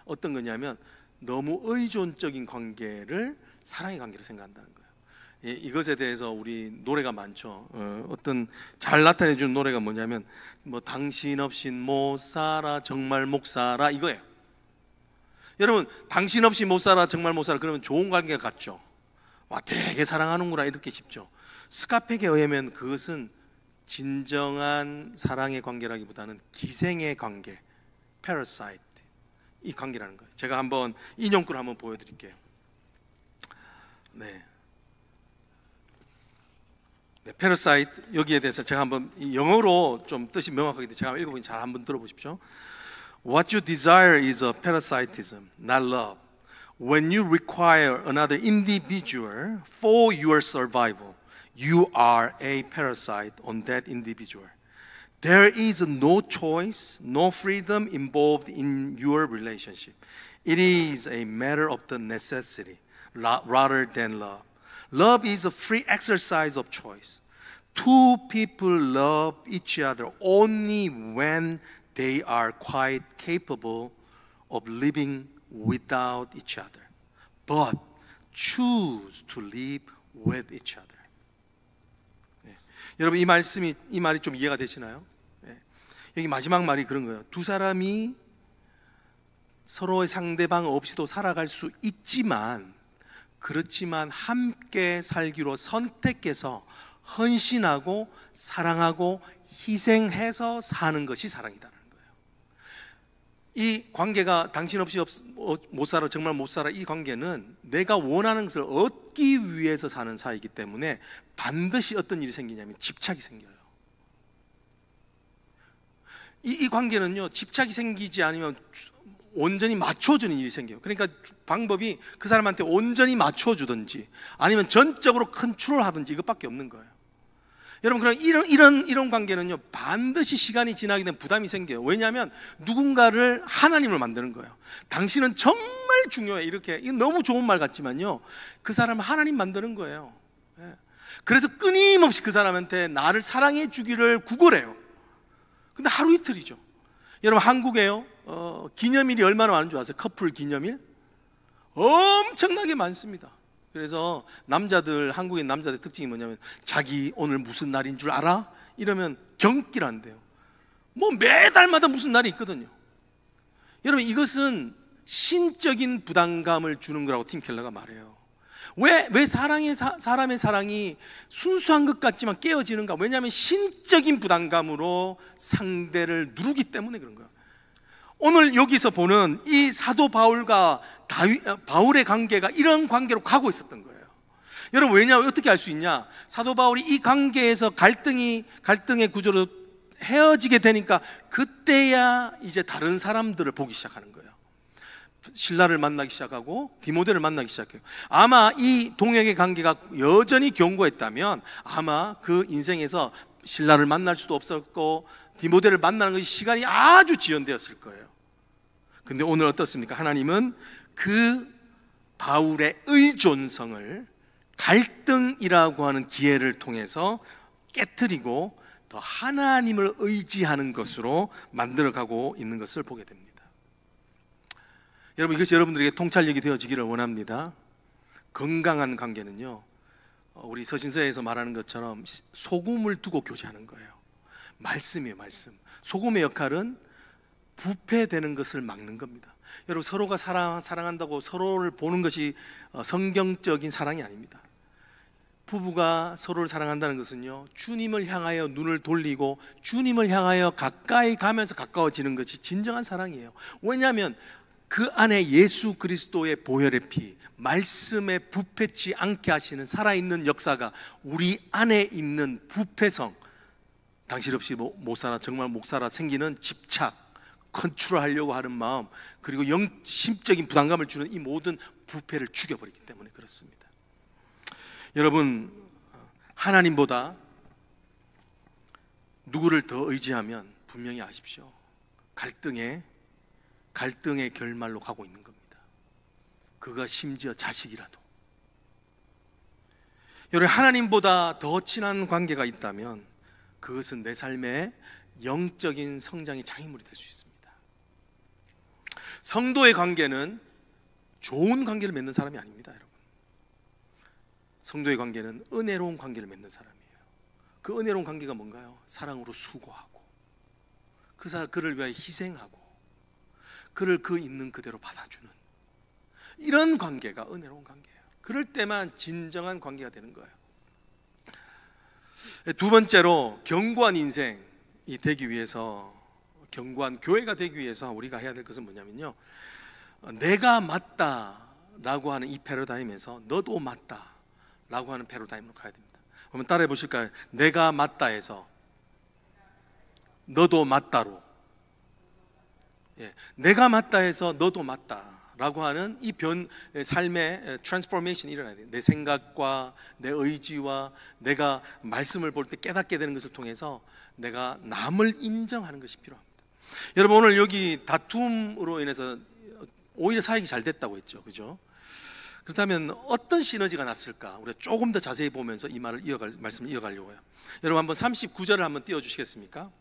어떤 거냐면 너무 의존적인 관계를 사랑의 관계로 생각한다는 거예요. 이것에 대해서 우리 노래가 많죠. 어떤 잘 나타내 주는 노래가 뭐냐면, 뭐 당신 없인 못 살아 정말 못 살아, 이거예요. 여러분, 당신 없이 못 살아 정말 못 살아, 그러면 좋은 관계가 같죠. 와, 되게 사랑하는구나 이렇게 싶죠. 스캇팩에 의하면 그것은 진정한 사랑의 관계라기보다는 기생의 관계, parasite, 이 관계라는 거예요. 제가 한번 인용구를 한번 보여드릴게요. 네, parasite, 여기에 대해서 제가 한번 영어로 좀 뜻이 명확하게 제가 한번 읽어보니 잘 한번 들어보십시오. What you desire is a parasitism, not love. When you require another individual for your survival, you are a parasite on that individual. There is no choice, no freedom involved in your relationship. It is a matter of the necessity rather than love. Love is a free exercise of choice. Two people love each other only when they are quite capable of living without each other, but choose to live with each other. 네. 여러분 이 말이 좀 이해가 되시나요? 네. 여기 마지막 말이 그런 거예요. 두 사람이 서로의 상대방 없이도 살아갈 수 있지만, 그렇지만 함께 살기로 선택해서 헌신하고 사랑하고 희생해서 사는 것이 사랑이다라는 거예요. 이 관계가 당신 없이 못 살아, 정말 못 살아, 이 관계는 내가 원하는 것을 얻기 위해서 사는 사이이기 때문에 반드시 어떤 일이 생기냐면 집착이 생겨요. 이 관계는요, 집착이 생기지 않으면 온전히 맞춰주는 일이 생겨요. 그러니까 방법이 그 사람한테 온전히 맞춰주든지 아니면 전적으로 컨트롤하든지 이것밖에 없는 거예요. 여러분, 그럼 이런 관계는요, 반드시 시간이 지나게 되면 부담이 생겨요. 왜냐하면 누군가를 하나님을 만드는 거예요. 당신은 정말 중요해, 이렇게. 이건 너무 좋은 말 같지만요, 그 사람을 하나님 만드는 거예요. 그래서 끊임없이 그 사람한테 나를 사랑해 주기를 구걸해요. 근데 하루 이틀이죠. 여러분, 한국에요, 기념일이 얼마나 많은 줄 아세요? 커플 기념일 엄청나게 많습니다. 그래서 한국의 남자들 특징이 뭐냐면, 자기 오늘 무슨 날인 줄 알아? 이러면 경기를 한대요. 뭐 매달마다 무슨 날이 있거든요. 여러분, 이것은 신적인 부담감을 주는 거라고 팀 켈러가 말해요. 왜 사람의 사랑이 순수한 것 같지만 깨어지는가? 왜냐하면 신적인 부담감으로 상대를 누르기 때문에 그런 거예요. 오늘 여기서 보는 이 사도 바울과 바울의 관계가 이런 관계로 가고 있었던 거예요. 여러분, 왜냐하면 어떻게 알 수 있냐? 사도 바울이 이 관계에서 갈등의 구조로 헤어지게 되니까 그때야 이제 다른 사람들을 보기 시작하는 거예요. 신라를 만나기 시작하고 디모데를 만나기 시작해요. 아마 이 동역의 관계가 여전히 견고했다면 아마 그 인생에서 신라를 만날 수도 없었고 디모데를 만나는 것이 시간이 아주 지연되었을 거예요. 근데 오늘 어떻습니까? 하나님은 그 바울의 의존성을 갈등이라고 하는 기회를 통해서 깨트리고 더 하나님을 의지하는 것으로 만들어가고 있는 것을 보게 됩니다. 여러분, 이것이 여러분들에게 통찰력이 되어지기를 원합니다. 건강한 관계는요, 우리 서신서에서 말하는 것처럼 소금을 두고 교제하는 거예요. 말씀이에요, 말씀. 소금의 역할은 부패되는 것을 막는 겁니다. 여러분, 서로가 사랑한다고 서로를 보는 것이 성경적인 사랑이 아닙니다. 부부가 서로를 사랑한다는 것은요, 주님을 향하여 눈을 돌리고 주님을 향하여 가까이 가면서 가까워지는 것이 진정한 사랑이에요. 왜냐하면 그 안에 예수 그리스도의 보혈의 피, 말씀에 부패치 않게 하시는 살아있는 역사가 우리 안에 있는 부패성, 당신 없이 못 살아, 정말 못 살아 생기는 집착, 컨트롤하려고 하는 마음, 그리고 심적인 부담감을 주는 이 모든 부패를 죽여버리기 때문에 그렇습니다. 여러분, 하나님보다 누구를 더 의지하면 분명히 아십시오, 갈등의 결말로 가고 있는 겁니다. 그가 심지어 자식이라도. 여러분, 하나님보다 더 친한 관계가 있다면 그것은 내 삶의 영적인 성장의 장애물이 될 수 있습니다. 성도의 관계는 좋은 관계를 맺는 사람이 아닙니다, 여러분. 성도의 관계는 은혜로운 관계를 맺는 사람이에요. 그 은혜로운 관계가 뭔가요? 사랑으로 수고하고 그를 위하여 희생하고 그를 그 있는 그대로 받아주는 이런 관계가 은혜로운 관계예요. 그럴 때만 진정한 관계가 되는 거예요. 두 번째로, 견고한 인생이 되기 위해서, 견고한 교회가 되기 위해서 우리가 해야 될 것은 뭐냐면요, 내가 맞다라고 하는 이 패러다임에서 너도 맞다라고 하는 패러다임으로 가야 됩니다. 한번 따라해 보실까요? 내가 맞다에서 너도 맞다로. 내가 맞다해서 너도 맞다라고 하는 이 삶의 트랜스포메이션이 일어나야 돼요. 내 생각과 내 의지와 내가 말씀을 볼 때 깨닫게 되는 것을 통해서 내가 남을 인정하는 것이 필요합니다. 여러분, 오늘 여기 다툼으로 인해서 오히려 사역이 잘 됐다고 했죠, 그죠? 그렇다면 어떤 시너지가 났을까? 우리가 조금 더 자세히 보면서 이 말씀을 이어가려고요. 여러분 한번 39절을 한번 띄워주시겠습니까?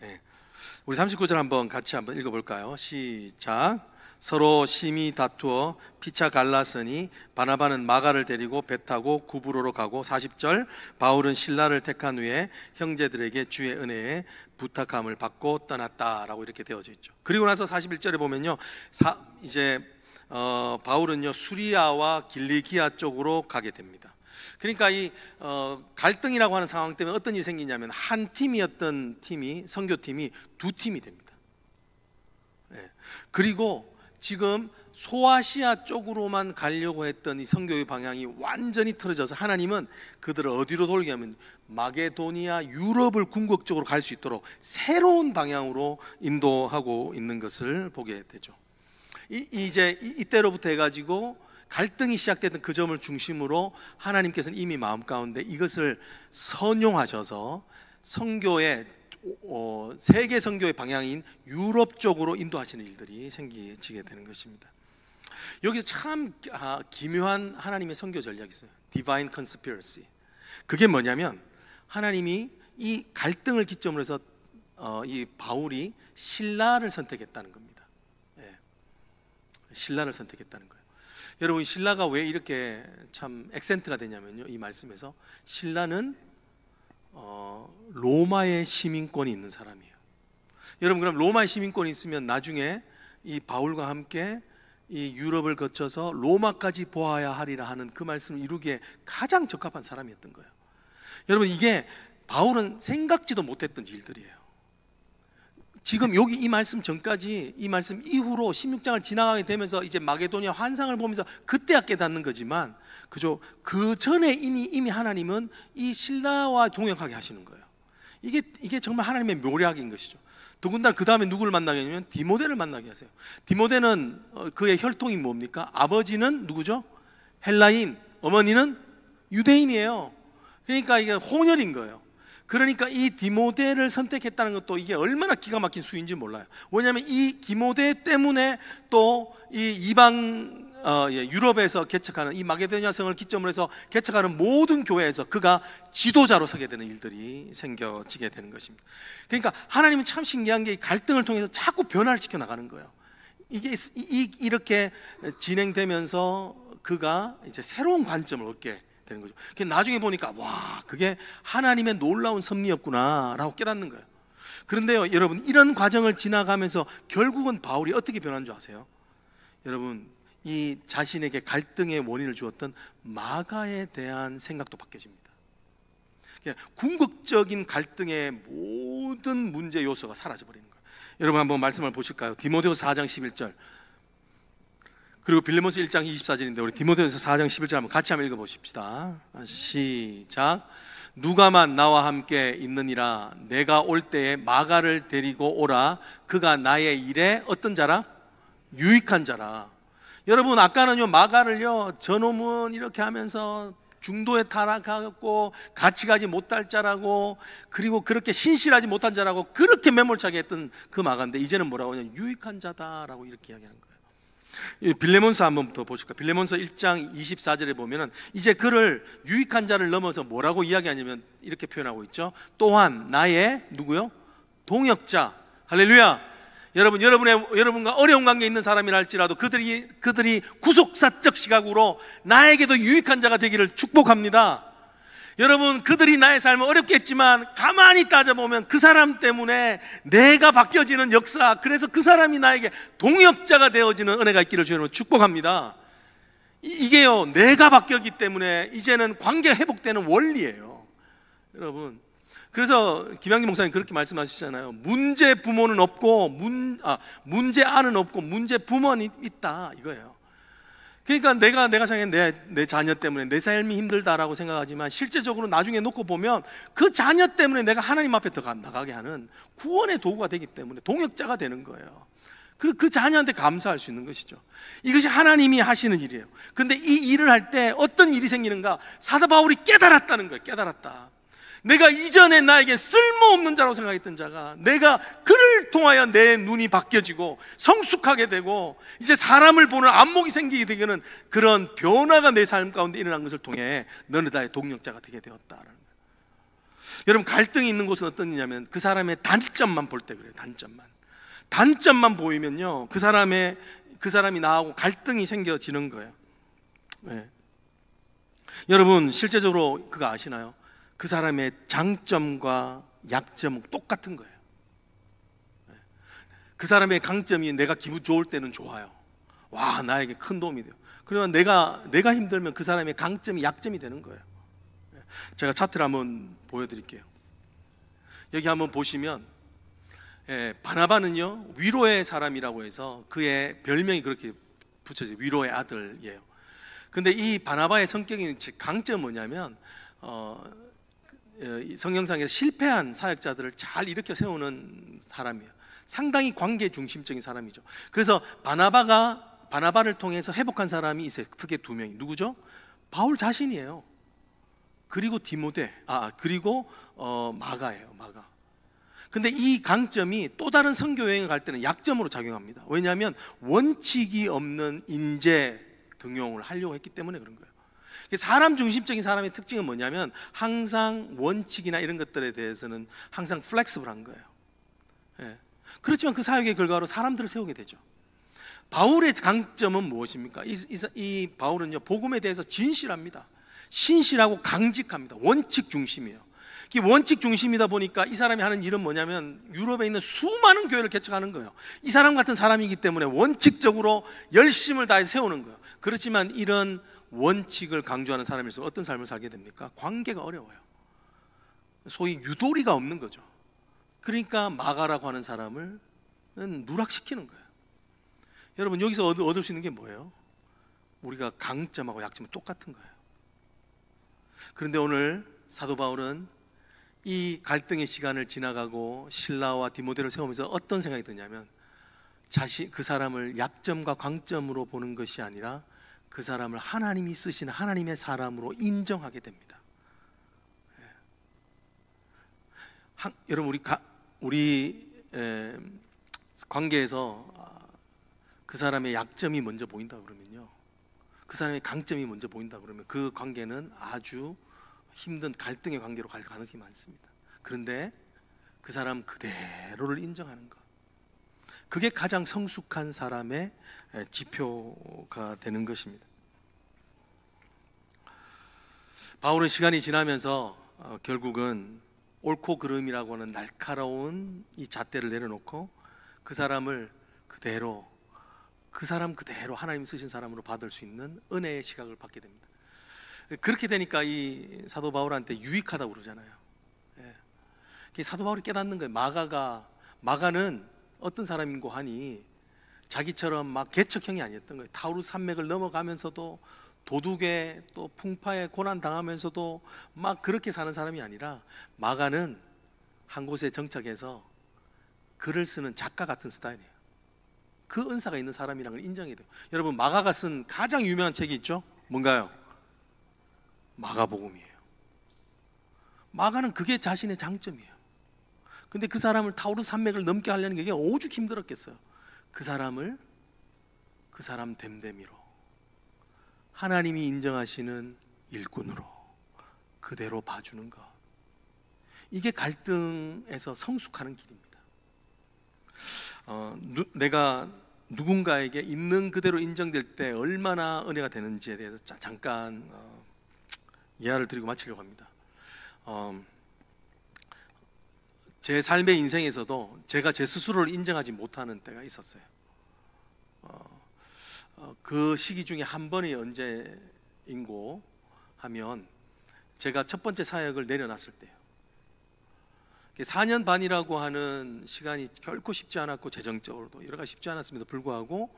네. 우리 39절 한번 같이 한번 읽어볼까요? 시작. 서로 심히 다투어 피차 갈라서니 바나바는 마가를 데리고 배 타고 구브로로 가고, 40절, 바울은 신라를 택한 후에 형제들에게 주의 은혜에 부탁함을 받고 떠났다라고 이렇게 되어져 있죠. 그리고 나서 41절에 보면요, 바울은요 수리아와 길리기아 쪽으로 가게 됩니다. 그러니까 이 갈등이라고 하는 상황 때문에 어떤 일이 생기냐면, 한 팀이었던 팀이, 선교팀이 두 팀이 됩니다. 네. 그리고 지금 소아시아 쪽으로만 가려고 했던 이 선교의 방향이 완전히 틀어져서 하나님은 그들을 어디로 돌게 하면 마게도니아, 유럽을 궁극적으로 갈 수 있도록 새로운 방향으로 인도하고 있는 것을 보게 되죠. 이제 이때로부터 해가지고 갈등이 시작됐던 그 점을 중심으로 하나님께서는 이미 마음 가운데 이것을 선용하셔서 선교의 세계 선교의 방향인 유럽 쪽으로 인도하시는 일들이 생기게 되는 것입니다. 여기서 참 기묘한 하나님의 선교 전략이 있어요. Divine Conspiracy. 그게 뭐냐면, 하나님이 이 갈등을 기점으로 해서 이 바울이 신라를 선택했다는 겁니다. 예. 신라를 선택했다는 거예요. 여러분, 신라가 왜 이렇게 참 액센트가 되냐면요, 이 말씀에서 신라는 로마의 시민권이 있는 사람이에요. 여러분, 그럼 로마의 시민권이 있으면 나중에 이 바울과 함께 이 유럽을 거쳐서 로마까지 보아야 하리라 하는 그 말씀을 이루기에 가장 적합한 사람이었던 거예요. 여러분, 이게 바울은 생각지도 못했던 일들이에요. 지금 여기 이 말씀 전까지, 이 말씀 이후로 16장을 지나가게 되면서 이제 마게도니아 환상을 보면서 그때야 깨닫는 거지만, 그죠? 그 전에 이미 하나님은 이 신라와 동역하게 하시는 거예요. 이게 정말 하나님의 묘략인 것이죠. 더군다나 그 다음에 누구를 만나게 하냐면 디모데를 만나게 하세요. 디모데는 그의 혈통이 뭡니까? 아버지는 누구죠? 헬라인, 어머니는 유대인이에요. 그러니까 이게 혼혈인 거예요. 그러니까 이 디모데를 선택했다는 것도 이게 얼마나 기가 막힌 수인지 몰라요. 왜냐하면 이 디모데 때문에 또 이 이방 유럽에서 개척하는 이 마게도니아 성을 기점으로 해서 개척하는 모든 교회에서 그가 지도자로 서게 되는 일들이 생겨지게 되는 것입니다. 그러니까 하나님은 참 신기한 게, 이 갈등을 통해서 자꾸 변화를 시켜 나가는 거예요. 이게 이렇게 진행되면서 그가 이제 새로운 관점을 얻게 되는 거죠. 나중에 보니까 와, 그게 하나님의 놀라운 섭리였구나라고 깨닫는 거예요. 그런데요, 여러분, 이런 과정을 지나가면서 결국은 바울이 어떻게 변한 줄 아세요? 여러분, 이 자신에게 갈등의 원인을 주었던 마가에 대한 생각도 바뀌어집니다. 궁극적인 갈등의 모든 문제 요소가 사라져 버리는 거예요. 여러분, 한번 말씀을 보실까요? 디모데후서 4장 11절, 그리고 빌레몬서 1장 24절인데 우리 디모데후서 4장 11절 한번 같이 한번 읽어보십시다. 시작. 누가만 나와 함께 있느니라. 내가 올 때에 마가를 데리고 오라. 그가 나의 일에 어떤 자라? 유익한 자라. 여러분, 아까는요 마가를요 저놈은 이렇게 하면서 중도에 타락하고 같이 가지 못할 자라고, 그리고 그렇게 신실하지 못한 자라고 그렇게 매몰차게 했던 그 마가인데, 이제는 뭐라고 하냐면 유익한 자다라고 이렇게 이야기하는 거예요. 빌레몬서 한번 더 보실까요? 빌레몬서 1장 24절에 보면은 이제 그를 유익한 자를 넘어서 뭐라고 이야기하냐면 이렇게 표현하고 있죠. 또한 나의 누구요? 동역자. 할렐루야. 여러분과 어려운 관계에 있는 사람이라 할지라도 그들이 구속사적 시각으로 나에게도 유익한 자가 되기를 축복합니다. 여러분, 그들이 나의 삶을 어렵게 했지만 가만히 따져보면 그 사람 때문에 내가 바뀌어지는 역사, 그래서 그 사람이 나에게 동역자가 되어지는 은혜가 있기를 주님으로 축복합니다. 이게요, 내가 바뀌었기 때문에 이제는 관계가 회복되는 원리예요. 여러분, 그래서 김양기 목사님 그렇게 말씀하시잖아요. 문제 부모는 없고 문제 아는 없고 문제 부모는 있다, 이거예요. 그러니까 내가 생각해 내 자녀 때문에 내 삶이 힘들다라고 생각하지만, 실제적으로 나중에 놓고 보면 그 자녀 때문에 내가 하나님 앞에 더 나가게 하는 구원의 도구가 되기 때문에 동역자가 되는 거예요. 그 자녀한테 감사할 수 있는 것이죠. 이것이 하나님이 하시는 일이에요. 근데 이 일을 할 때 어떤 일이 생기는가? 사도 바울이 깨달았다는 거예요. 깨달았다. 내가 이전에 나에게 쓸모없는 자라고 생각했던 자가, 내가 그를 통하여 내 눈이 바뀌어지고 성숙하게 되고 이제 사람을 보는 안목이 생기게 되는 그런 변화가 내 삶 가운데 일어난 것을 통해 너는 나의 동역자가 되게 되었다라는 거예요. 여러분, 갈등이 있는 곳은 어떤 일이냐면 그 사람의 단점만 볼 때 그래요. 단점만 보이면요, 그 사람이 나하고 갈등이 생겨지는 거예요. 네. 여러분, 실제적으로 그거 아시나요? 그 사람의 장점과 약점은 똑같은 거예요. 네. 그 사람의 강점이 내가 기분 좋을 때는 좋아요. 와, 나에게 큰 도움이 돼요. 그러면 내가 힘들면 그 사람의 강점이 약점이 되는 거예요. 네. 제가 차트를 한번 보여드릴게요. 여기 한번 보시면, 바나바는요, 위로의 사람이라고 해서 그의 별명이 그렇게 붙여져요. 위로의 아들이에요. 근데 이 바나바의 성격의 강점은 뭐냐면, 성경상에서 실패한 사역자들을 잘 일으켜 세우는 사람이에요. 상당히 관계 중심적인 사람이죠. 그래서 바나바를 통해서 회복한 사람이 있어요. 특히 두 명이. 누구죠? 바울 자신이에요. 그리고 그리고 마가예요. 마가. 근데 이 강점이 또 다른 선교 여행을 갈 때는 약점으로 작용합니다. 왜냐하면 원칙이 없는 인재 등용을 하려고 했기 때문에 그런 거예요. 사람 중심적인 사람의 특징은 뭐냐면 항상 원칙이나 이런 것들에 대해서는 항상 플렉시블한 거예요. 예. 그렇지만 그 사역의 결과로 사람들을 세우게 되죠. 바울의 강점은 무엇입니까? 이 바울은요, 복음에 대해서 진실합니다. 신실하고 강직합니다. 원칙 중심이에요. 이 원칙 중심이다 보니까 이 사람이 하는 일은 뭐냐면 유럽에 있는 수많은 교회를 개척하는 거예요. 이 사람 같은 사람이기 때문에 원칙적으로 열심을 다해 세우는 거예요. 그렇지만 이런 원칙을 강조하는 사람일수록 어떤 삶을 살게 됩니까? 관계가 어려워요. 소위 유도리가 없는 거죠. 그러니까 마가라고 하는 사람을 누락시키는 거예요. 여러분, 여기서 얻을 수 있는 게 뭐예요? 우리가 강점하고 약점은 똑같은 거예요. 그런데 오늘 사도 바울은 이 갈등의 시간을 지나가고 실라와 디모데를 세우면서 어떤 생각이 드냐면, 그 사람을 약점과 강점으로 보는 것이 아니라 그 사람을 하나님이 쓰시는 하나님의 사람으로 인정하게 됩니다. 여러분, 우리 관계에서 그 사람의 약점이 먼저 보인다 그러면요, 그 사람의 강점이 먼저 보인다 그러면 그 관계는 아주 힘든 갈등의 관계로 갈 가능성이 많습니다. 그런데 그 사람 그대로를 인정하는 것, 그게 가장 성숙한 사람의 지표가 되는 것입니다. 바울은 시간이 지나면서 결국은 옳고 그름이라고 하는 날카로운 이 잣대를 내려놓고 그 사람 그대로 하나님 쓰신 사람으로 받을 수 있는 은혜의 시각을 받게 됩니다. 그렇게 되니까 이 사도 바울한테 유익하다고 그러잖아요. 사도 바울이 깨닫는 거예요. 마가는 어떤 사람인고 하니 자기처럼 막 개척형이 아니었던 거예요. 타우루스 산맥을 넘어가면서도 도둑에 또 풍파에 고난 당하면서도 막 그렇게 사는 사람이 아니라, 마가는 한 곳에 정착해서 글을 쓰는 작가 같은 스타일이에요. 그 은사가 있는 사람이라는 걸 인정해야 돼요. 여러분, 마가가 쓴 가장 유명한 책이 있죠? 뭔가요? 마가복음이에요. 마가는 그게 자신의 장점이에요. 근데 그 사람을 타우루스 산맥을 넘게 하려는 게 오죽 힘들었겠어요. 그 사람 됨됨이로 하나님이 인정하시는 일꾼으로 그대로 봐주는 것, 이게 갈등에서 성숙하는 길입니다. 내가 누군가에게 있는 그대로 인정될 때 얼마나 은혜가 되는지에 대해서 잠깐 예화를 드리고 마치려고 합니다. 제 삶의 인생에서도 제가 제 스스로를 인정하지 못하는 때가 있었어요. 그 시기 중에 한 번이 언제인고 하면, 제가 첫 번째 사역을 내려놨을 때요. 4년 반이라고 하는 시간이 결코 쉽지 않았고, 재정적으로도 여러 가지 쉽지 않았음에도 불구하고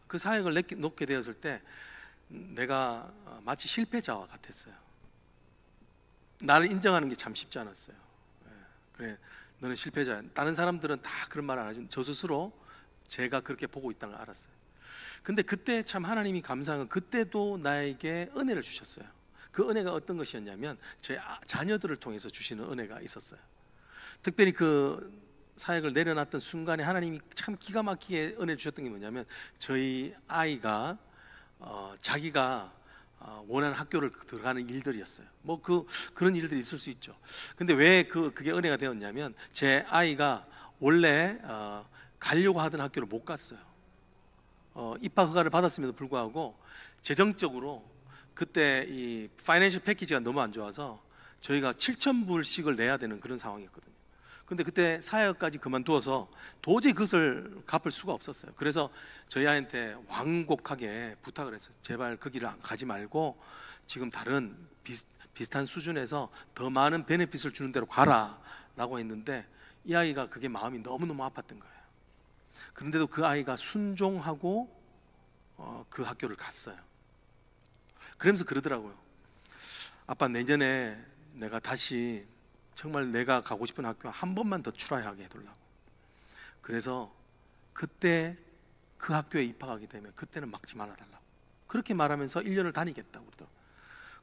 그 사역을 놓게 되었을 때 내가 마치 실패자와 같았어요. 나를 인정하는 게 참 쉽지 않았어요. 그래, 너는 실패자야. 다른 사람들은 다 그런 말 안 하지만 저 스스로 제가 그렇게 보고 있다는 걸 알았어요. 근데 그때 참 하나님이 감사한 건, 그때도 나에게 은혜를 주셨어요. 그 은혜가 어떤 것이었냐면, 제 자녀들을 통해서 주시는 은혜가 있었어요. 특별히 그 사역을 내려놨던 순간에 하나님이 참 기가 막히게 은혜 주셨던 게 뭐냐면, 저희 아이가 자기가 원하는 학교를 들어가는 일들이었어요. 뭐 그런 일들이 있을 수 있죠. 근데 왜 그게 은혜가 되었냐면 제 아이가 원래 가려고 하던 학교를 못 갔어요. 입학 허가를 받았음에도 불구하고 재정적으로 그때 이 파이낸셜 패키지가 너무 안 좋아서 저희가 7,000불씩을 내야 되는 그런 상황이었거든요. 근데 그때 사회학까지 그만두어서 도저히 그것을 갚을 수가 없었어요. 그래서 저희 아이한테 완곡하게 부탁을 했어요. 제발 그 길을 가지 말고 지금 다른 비슷한 수준에서 더 많은 베네핏을 주는 대로 가라 라고 했는데 이 아이가 그게 마음이 너무너무 아팠던 거예요. 그런데도 그 아이가 순종하고 그 학교를 갔어요. 그러면서 그러더라고요. 아빠, 내년에 내가 다시 정말 내가 가고 싶은 학교 한 번만 더 트라이하게 해달라고. 그래서 그때 그 학교에 입학하게 되면 그때는 막지 말아달라고 그렇게 말하면서 1년을 다니겠다고 그러더라고요.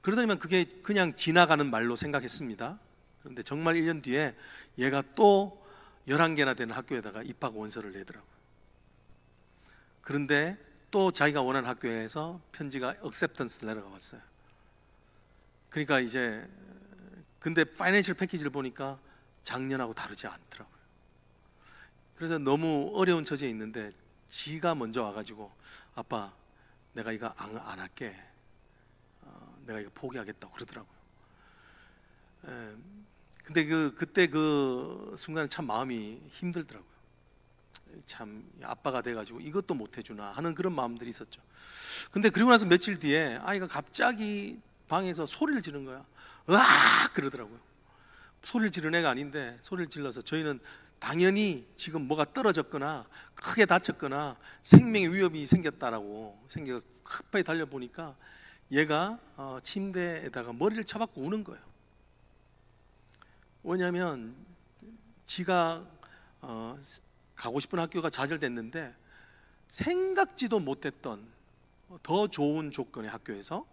그러더니만 그게 그냥 지나가는 말로 생각했습니다. 그런데 정말 1년 뒤에 얘가 또 11개나 되는 학교에다가 입학 원서를 내더라고요. 그런데 또 자기가 원하는 학교에서 편지가 acceptance letter가 왔어요. 그러니까 이제 근데 파이낸셜 패키지를 보니까 작년하고 다르지 않더라고요. 그래서 너무 어려운 처지에 있는데 지가 먼저 와가지고 아빠, 내가 이거 안 할게. 내가 이거 포기하겠다고 그러더라고요. 근데 그때 그 순간에 참 마음이 힘들더라고요. 참 아빠가 돼가지고 이것도 못 해주나 하는 그런 마음들이 있었죠. 근데 그리고 나서 며칠 뒤에 아이가 갑자기 방에서 소리를 지른 거야. 으악! 그러더라고요. 소리를 지른 애가 아닌데 소리를 질러서 저희는 당연히 지금 뭐가 떨어졌거나 크게 다쳤거나 생명의 위협이 생겼다라고 생겨서 급하게 달려보니까 얘가 침대에다가 머리를 쳐박고 우는 거예요. 왜냐하면 지가 가고 싶은 학교가 좌절됐는데 생각지도 못했던 더 좋은 조건의 학교에서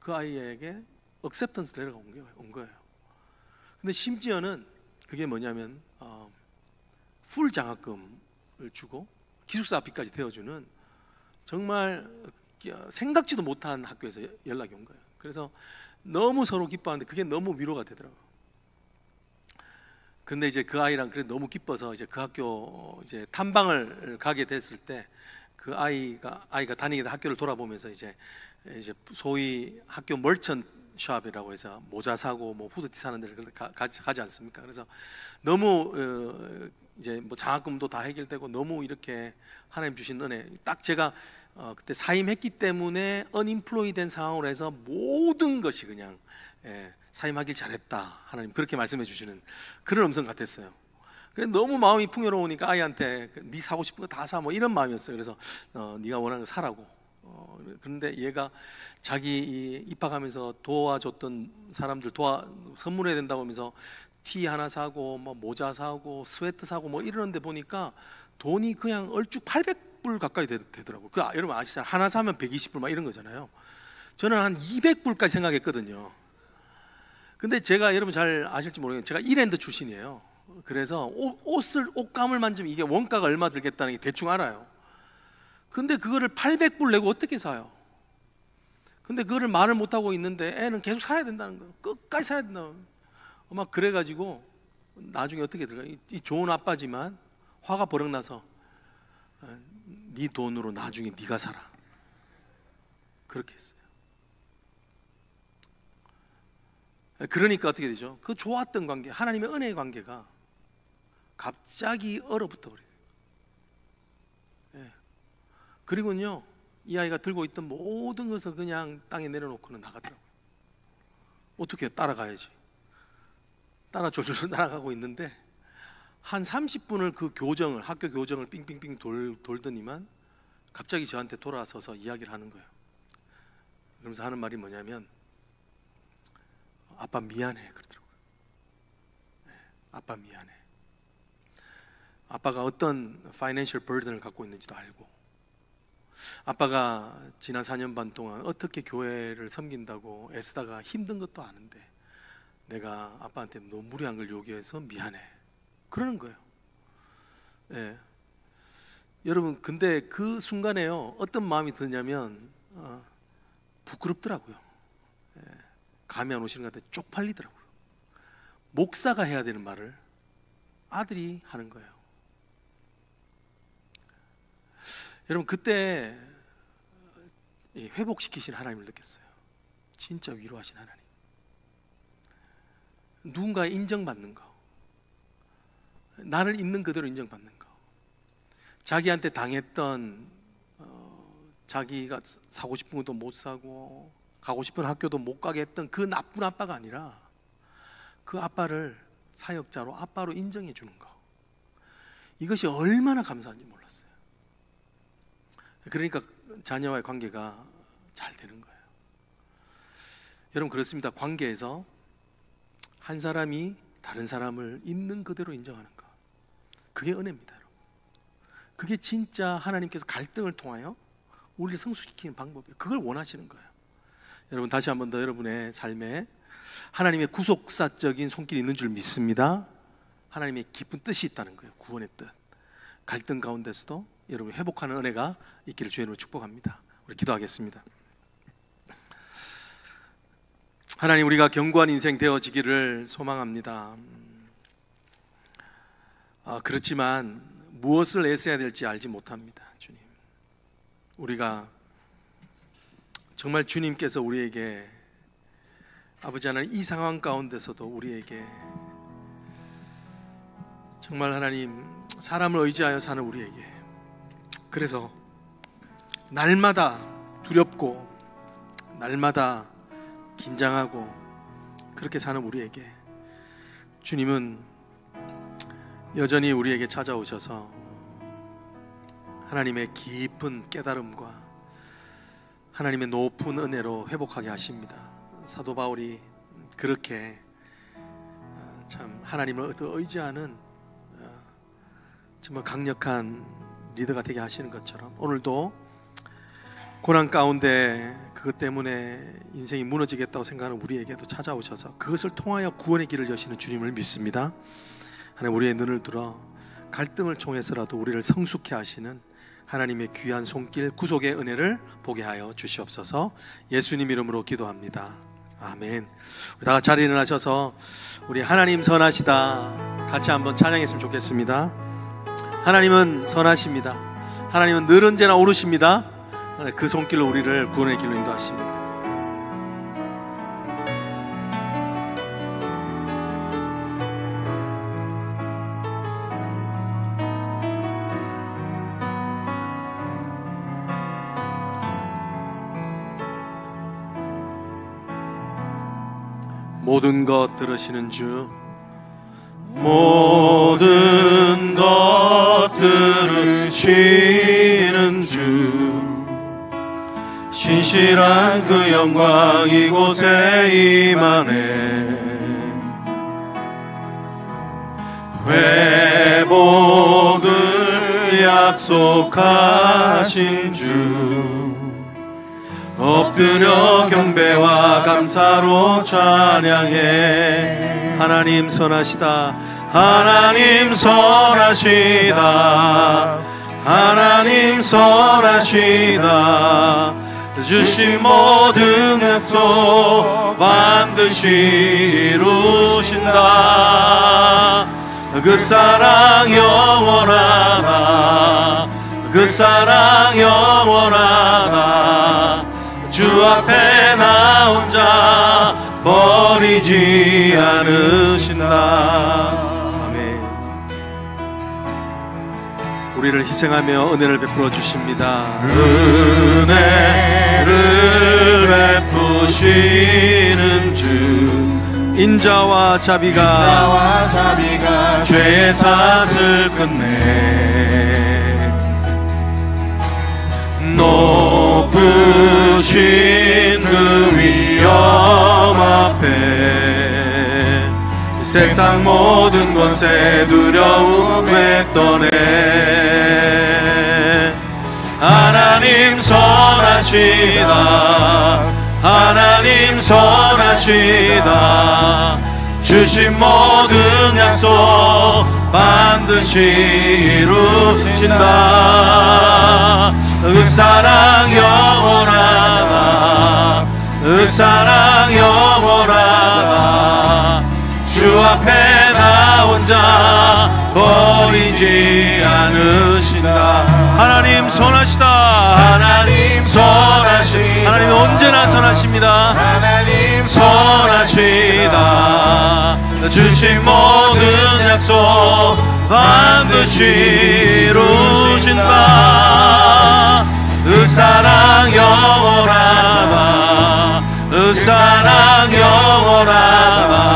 그 아이에게 acceptance letter가 온 거예요. 근데 심지어는 그게 뭐냐면 풀 장학금을 주고 기숙사 학비까지 대어주는 정말 생각지도 못한 학교에서 연락이 온 거예요. 그래서 너무 서로 기뻐하는데 그게 너무 위로가 되더라고요. 근데 이제 그 아이랑 그래 너무 기뻐서 이제 그 학교 이제 탐방을 가게 됐을 때 그 아이가 다니던 학교를 돌아보면서 이제 소위 학교 멀천 샵이라고 해서 모자 사고 뭐 후드티 사는 데를 가지 않습니까? 그래서 너무 이제 뭐 장학금도 다 해결되고 너무 이렇게 하나님 주신 은혜, 딱 제가 그때 사임했기 때문에 언임플로이 된 상황으로 해서 모든 것이 그냥 사임하길 잘했다, 하나님 그렇게 말씀해 주시는 그런 음성 같았어요. 그래 너무 마음이 풍요로우니까 아이한테 네 사고 싶은 거 다 사, 뭐 이런 마음이었어요. 그래서 네가 원하는 거 사라고. 그런데 얘가 자기 입학하면서 도와줬던 사람들 선물해야 된다고 하면서 티 하나 사고 뭐 모자 사고 스웨트 사고 뭐 이러는데 보니까 돈이 그냥 얼쭉 800불 가까이 되더라고요. 여러분 아시잖아요. 하나 사면 120불 막 이런 거잖아요. 저는 한 200불까지 생각했거든요. 근데 제가 여러분 잘 아실지 모르겠는데 제가 이랜드 출신이에요. 그래서 옷감을 만지면 이게 원가가 얼마 들겠다는 게 대충 알아요. 근데 그거를 800불 내고 어떻게 사요? 근데 그거를 말을 못하고 있는데 애는 계속 사야 된다는 거예요. 끝까지 사야 된다고. 막 그래가지고 나중에 어떻게 들어가? 이 좋은 아빠지만 화가 버럭 나서 네 돈으로 나중에 네가 사라, 그렇게 했어요. 그러니까 어떻게 되죠? 그 좋았던 관계, 하나님의 은혜의 관계가 갑자기 얼어붙어 버려요. 그리고는요, 이 아이가 들고 있던 모든 것을 그냥 땅에 내려놓고는 나가더라고요. 어떻게 따라가야지. 따라 졸졸 날아가고 있는데 한 30분을 그 학교 교정을 빙빙빙 돌더니만 갑자기 저한테 돌아서서 이야기를 하는 거예요. 그러면서 하는 말이 뭐냐면 아빠 미안해 그러더라고요. 아빠 미안해. 아빠가 어떤 파이낸셜 버든을 갖고 있는지도 알고, 아빠가 지난 4년 반 동안 어떻게 교회를 섬긴다고 애쓰다가 힘든 것도 아는데 내가 아빠한테 너무 무리한 걸 요구해서 미안해 그러는 거예요. 여러분, 근데 그 순간에요 어떤 마음이 드냐면 부끄럽더라고요. 감이 안 오시는 것 같아 쪽팔리더라고요. 목사가 해야 되는 말을 아들이 하는 거예요. 여러분, 그때 회복시키신 하나님을 느꼈어요. 진짜 위로하신 하나님. 누군가의 인정받는 거, 나를 있는 그대로 인정받는 거, 자기한테 당했던 자기가 사고 싶은 것도 못 사고 가고 싶은 학교도 못 가게 했던 그 나쁜 아빠가 아니라 그 아빠를 사역자로 아빠로 인정해 주는 거, 이것이 얼마나 감사한지 몰랐어요. 그러니까 자녀와의 관계가 잘 되는 거예요. 여러분, 그렇습니다. 관계에서 한 사람이 다른 사람을 있는 그대로 인정하는 것, 그게 은혜입니다. 여러분. 그게 진짜 하나님께서 갈등을 통하여 우리를 성숙시키는 방법이에요. 그걸 원하시는 거예요. 여러분, 다시 한 번 더 여러분의 삶에 하나님의 구속사적인 손길이 있는 줄 믿습니다. 하나님의 깊은 뜻이 있다는 거예요. 구원의 뜻. 갈등 가운데서도 여러분 회복하는 은혜가 있기를 주의 이름으로 축복합니다. 우리 기도하겠습니다. 하나님, 우리가 견고한 인생 되어지기를 소망합니다. 그렇지만 무엇을 애써야 될지 알지 못합니다. 주님, 우리가 정말 주님께서 우리에게, 아버지 하나님, 이 상황 가운데서도 우리에게 정말 하나님, 사람을 의지하여 사는 우리에게, 그래서 날마다 두렵고 날마다 긴장하고 그렇게 사는 우리에게 주님은 여전히 우리에게 찾아오셔서 하나님의 깊은 깨달음과 하나님의 높은 은혜로 회복하게 하십니다. 사도 바울이 그렇게 참 하나님을 의지하는 정말 강력한 리더가 되게 하시는 것처럼 오늘도 고난 가운데 그것 때문에 인생이 무너지겠다고 생각하는 우리에게도 찾아오셔서 그것을 통하여 구원의 길을 여시는 주님을 믿습니다. 하나님, 우리의 눈을 들어 갈등을 통해서라도 우리를 성숙케 하시는 하나님의 귀한 손길, 구속의 은혜를 보게 하여 주시옵소서. 예수님 이름으로 기도합니다. 아멘. 우리 다 같이 자리에 일어나셔서 우리 하나님 선하시다 같이 한번 찬양했으면 좋겠습니다. 하나님은 선하십니다. 하나님은 늘 언제나 오르십니다. 그 손길로 우리를 구원의 길로 인도하십니다. 모든 것 들으시는 주, 모든 것 들으시는 주, 신실한 그 영광 이곳에 임하네. 회복을 약속하신 주, 엎드려 경배와 감사로 찬양해. 하나님 선하시다. 하나님 선하시다. 하나님 선하시다. 주신 모든 약속 반드시 이루신다. 그 사랑 영원하다. 그 사랑 영원하다. 주 앞에 나 혼자 버리지 않으신다. 아멘. 우리를 희생하며 은혜를 베풀어 주십니다. 은혜를 베푸시는 주, 인자와 자비가 죄의 삭을 끝내. 높으신 그 위엄 앞에 세상 모든 권세 두려움에 떠내. 하나님 선하시다. 하나님 선하시다. 주신 모든 약속 반드시 이루신다. 그 사랑 영원하다. 그 사랑 영원하다. 주 앞에 나 혼자 버리지 않으신다. 하나님 선하시다. 하나님 선하시다. 하나님 언제나 선하십니다. 하나님 선하시다. 주신 모든 약속 반드시 이루신다. 그 사랑 영원하다. 그 사랑 영원하다.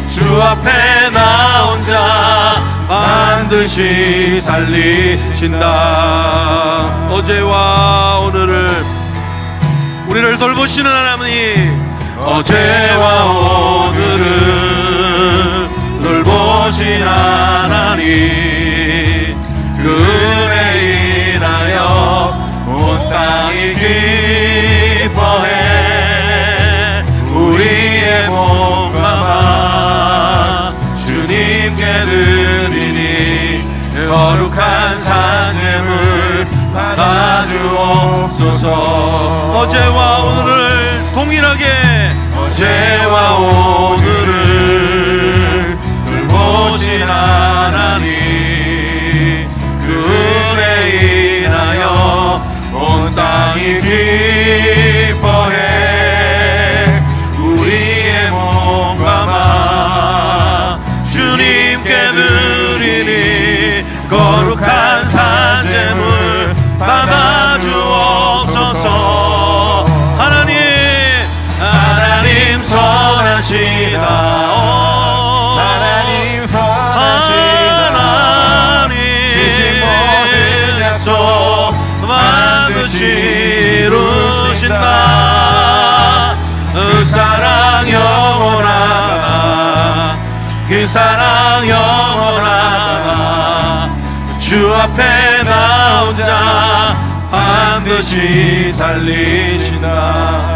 주 앞에 나 혼자 반드시 살리신다. 어제와 오늘을 우리를 돌보시는 하나님, 어제와 오늘을 돌보신 하나님, 그 은혜 인하여 온 땅이 기뻐해. 우리의 몸과 마 주님께 드리니 거룩한 산재물 받아주옵소서. 어제와 오늘을 동일하게, 어제와 오늘을 돌보신 하나님, 그 은혜 인하여 온 땅이 기뻐해. 우리의 몸과 마 주님께 드리니 거룩한 산재물 받아주옵소서. 하나님, 하나님 선하시다. 하나님 선하시다. 하나님 주신 모든 약속 반드시 이루신다. 그 사랑 영원하다. 그 사랑 영원하다. 주 앞에 나 혼자 반드시 살리신다.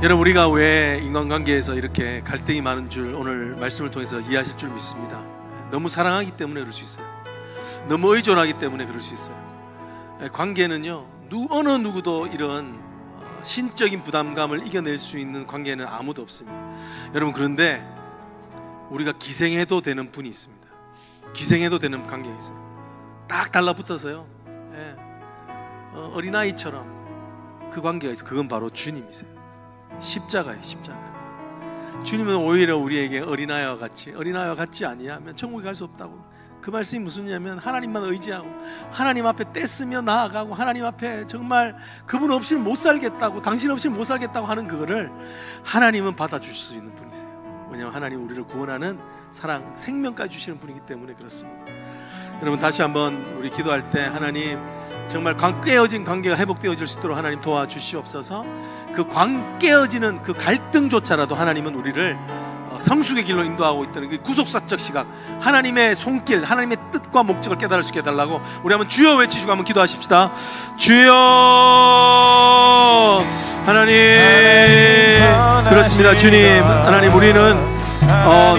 여러분, 우리가 왜 인간관계에서 이렇게 갈등이 많은 줄 오늘 말씀을 통해서 이해하실 줄 믿습니다. 너무 사랑하기 때문에 그럴 수 있어요. 너무 의존하기 때문에 그럴 수 있어요. 관계는요, 어느 누구도 이런 신적인 부담감을 이겨낼 수 있는 관계는 아무도 없습니다. 여러분, 그런데 우리가 기생해도 되는 분이 있습니다. 기생해도 되는 관계가 있어요. 딱 달라붙어서요, 어린아이처럼 그 관계가 있어요. 그건 바로 주님이세요. 십자가예요. 십자가. 주님은 오히려 우리에게 어린아이와 같지 아니하면 천국에 갈 수 없다고. 그 말씀이 무슨 얘기냐면, 하나님만 의지하고 하나님 앞에 떼쓰며 나아가고 하나님 앞에 정말 그분 없이는 못 살겠다고, 당신 없이는 못 살겠다고 하는 그거를 하나님은 받아주실 수 있는 분이세요. 왜냐하면 하나님 우리를 구원하는 사랑, 생명까지 주시는 분이기 때문에 그렇습니다. 여러분, 다시 한번 우리 기도할 때 하나님 정말 깨어진 관계가 회복되어질 수 있도록 하나님 도와주시옵소서. 그 깨어지는 그 갈등조차라도 하나님은 우리를 성숙의 길로 인도하고 있다는 그 구속사적 시각, 하나님의 손길, 하나님의 뜻과 목적을 깨달을 수 있게 해달라고 우리 한번 주여 외치시고 한번 기도하십시다. 주여. 하나님, 그렇습니다. 주님, 하나님, 우리는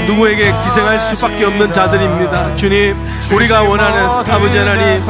누구에게 기생할 수밖에 없는 자들입니다. 주님, 우리가 원하는 아버지 하나님,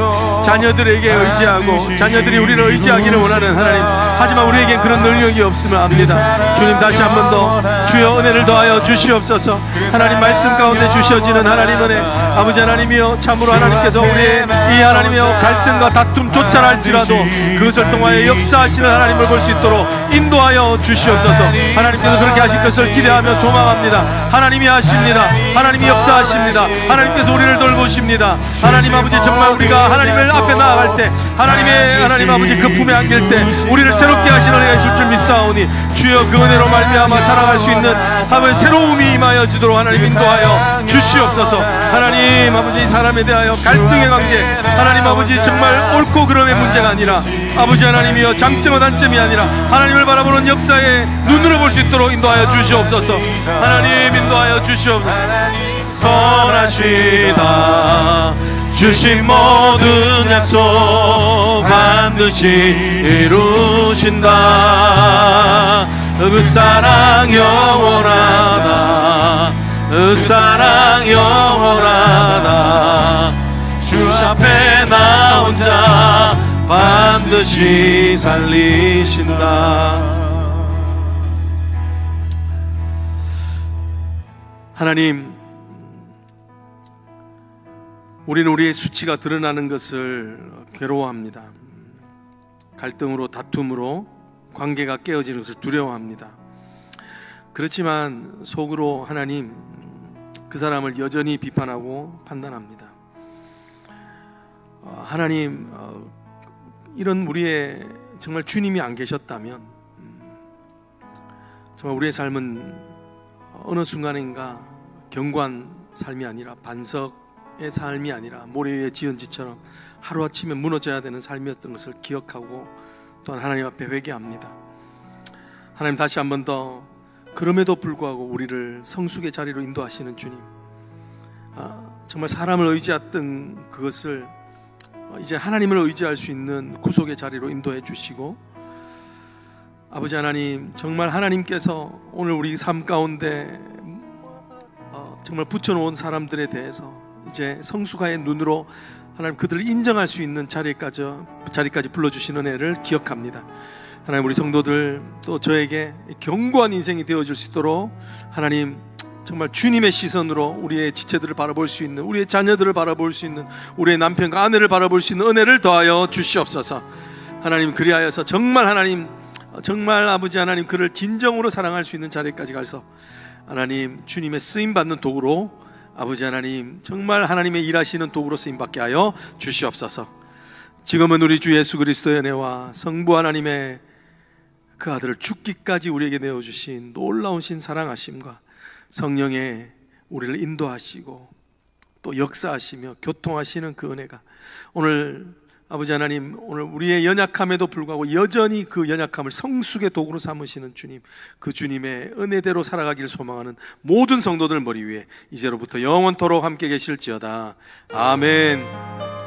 자녀들에게 의지하고 자녀들이 우리를 의지하기를 원하는 하나님, 하지만 우리에겐 그런 능력이 없음을 압니다. 주님, 다시 한 번 더 주여 은혜를 더하여 주시옵소서. 하나님 말씀 가운데 주셔지는 하나님 은혜, 아버지 하나님이여, 참으로 하나님께서 우리의 이 하나님이여 갈등과 다툼조차 할지라도 그것을 통하여 역사하시는 하나님을 볼 수 있도록 인도하여 주시옵소서. 하나님께서 그렇게 하실 것을 기대하며 소망합니다. 하나님이 하십니다. 하나님이 역사하십니다. 하나님께서 우리를 돌보십니다. 하나님 아버지, 정말 우리가 하나님을 앞에 나아갈 때, 하나님 아버지 그 품에 안길 때 우리를 새롭게 하시는 은혜가 있을 줄 믿사오니, 주여 그 은혜로 말미암아 살아갈 수 있는 아버지 새로움이 임하여 주도록 하나님 인도하여 주시옵소서. 하나님 아버지, 사람에 대하여 갈등의 관계, 하나님 아버지 정말 옳고 그름의 문제가 아니라 아버지 하나님이여 장점과 단점이 아니라 하나님을 바라보는 역사에 눈으로 볼 수 있도록 인도하여 주시옵소서. 하나님 인도하여 주시옵소서. 선하시다. 주신 모든 약속 반드시 이루신다. 그 사랑 영원하다. 그 사랑 영원하다. 주 앞에 나 혼자 반드시 반드시 살리신다. 하나님, 우리는 우리의 수치가 드러나는 것을 괴로워합니다. 갈등으로, 다툼으로 관계가 깨어지는 것을 두려워합니다. 그렇지만 속으로 하나님, 그 사람을 여전히 비판하고 판단합니다. 하나님, 이런 우리의 정말 주님이 안 계셨다면 정말 우리의 삶은 어느 순간인가 경관 삶이 아니라, 반석의 삶이 아니라 모래 위에 지은 집처럼 하루아침에 무너져야 되는 삶이었던 것을 기억하고 또한 하나님 앞에 회개합니다. 하나님, 다시 한 번 더 그럼에도 불구하고 우리를 성숙의 자리로 인도하시는 주님, 정말 사람을 의지했던 그것을 이제 하나님을 의지할 수 있는 구속의 자리로 인도해 주시고, 아버지 하나님, 정말 하나님께서 오늘 우리 삶 가운데 정말 붙여놓은 사람들에 대해서 이제 성숙의 눈으로 하나님 그들을 인정할 수 있는 자리까지 불러주시는 은혜를 기억합니다. 하나님, 우리 성도들 또 저에게 견고한 인생이 되어질 수 있도록 하나님 정말 주님의 시선으로 우리의 지체들을 바라볼 수 있는, 우리의 자녀들을 바라볼 수 있는, 우리의 남편과 아내를 바라볼 수 있는 은혜를 더하여 주시옵소서. 하나님, 그리하여서 정말 하나님, 정말 아버지 하나님, 그를 진정으로 사랑할 수 있는 자리까지 가서 하나님 주님의 쓰임받는 도구로, 아버지 하나님 정말 하나님의 일하시는 도구로 쓰임받게 하여 주시옵소서. 지금은 우리 주 예수 그리스도의 은혜와 성부 하나님의 그 아들을 죽기까지 우리에게 내어주신 놀라운 신 사랑하심과 성령의 우리를 인도하시고 또 역사하시며 교통하시는 그 은혜가 오늘 아버지 하나님, 오늘 우리의 연약함에도 불구하고 여전히 그 연약함을 성숙의 도구로 삼으시는 주님, 그 주님의 은혜대로 살아가기를 소망하는 모든 성도들 머리 위에 이제로부터 영원토록 함께 계실지어다. 아멘.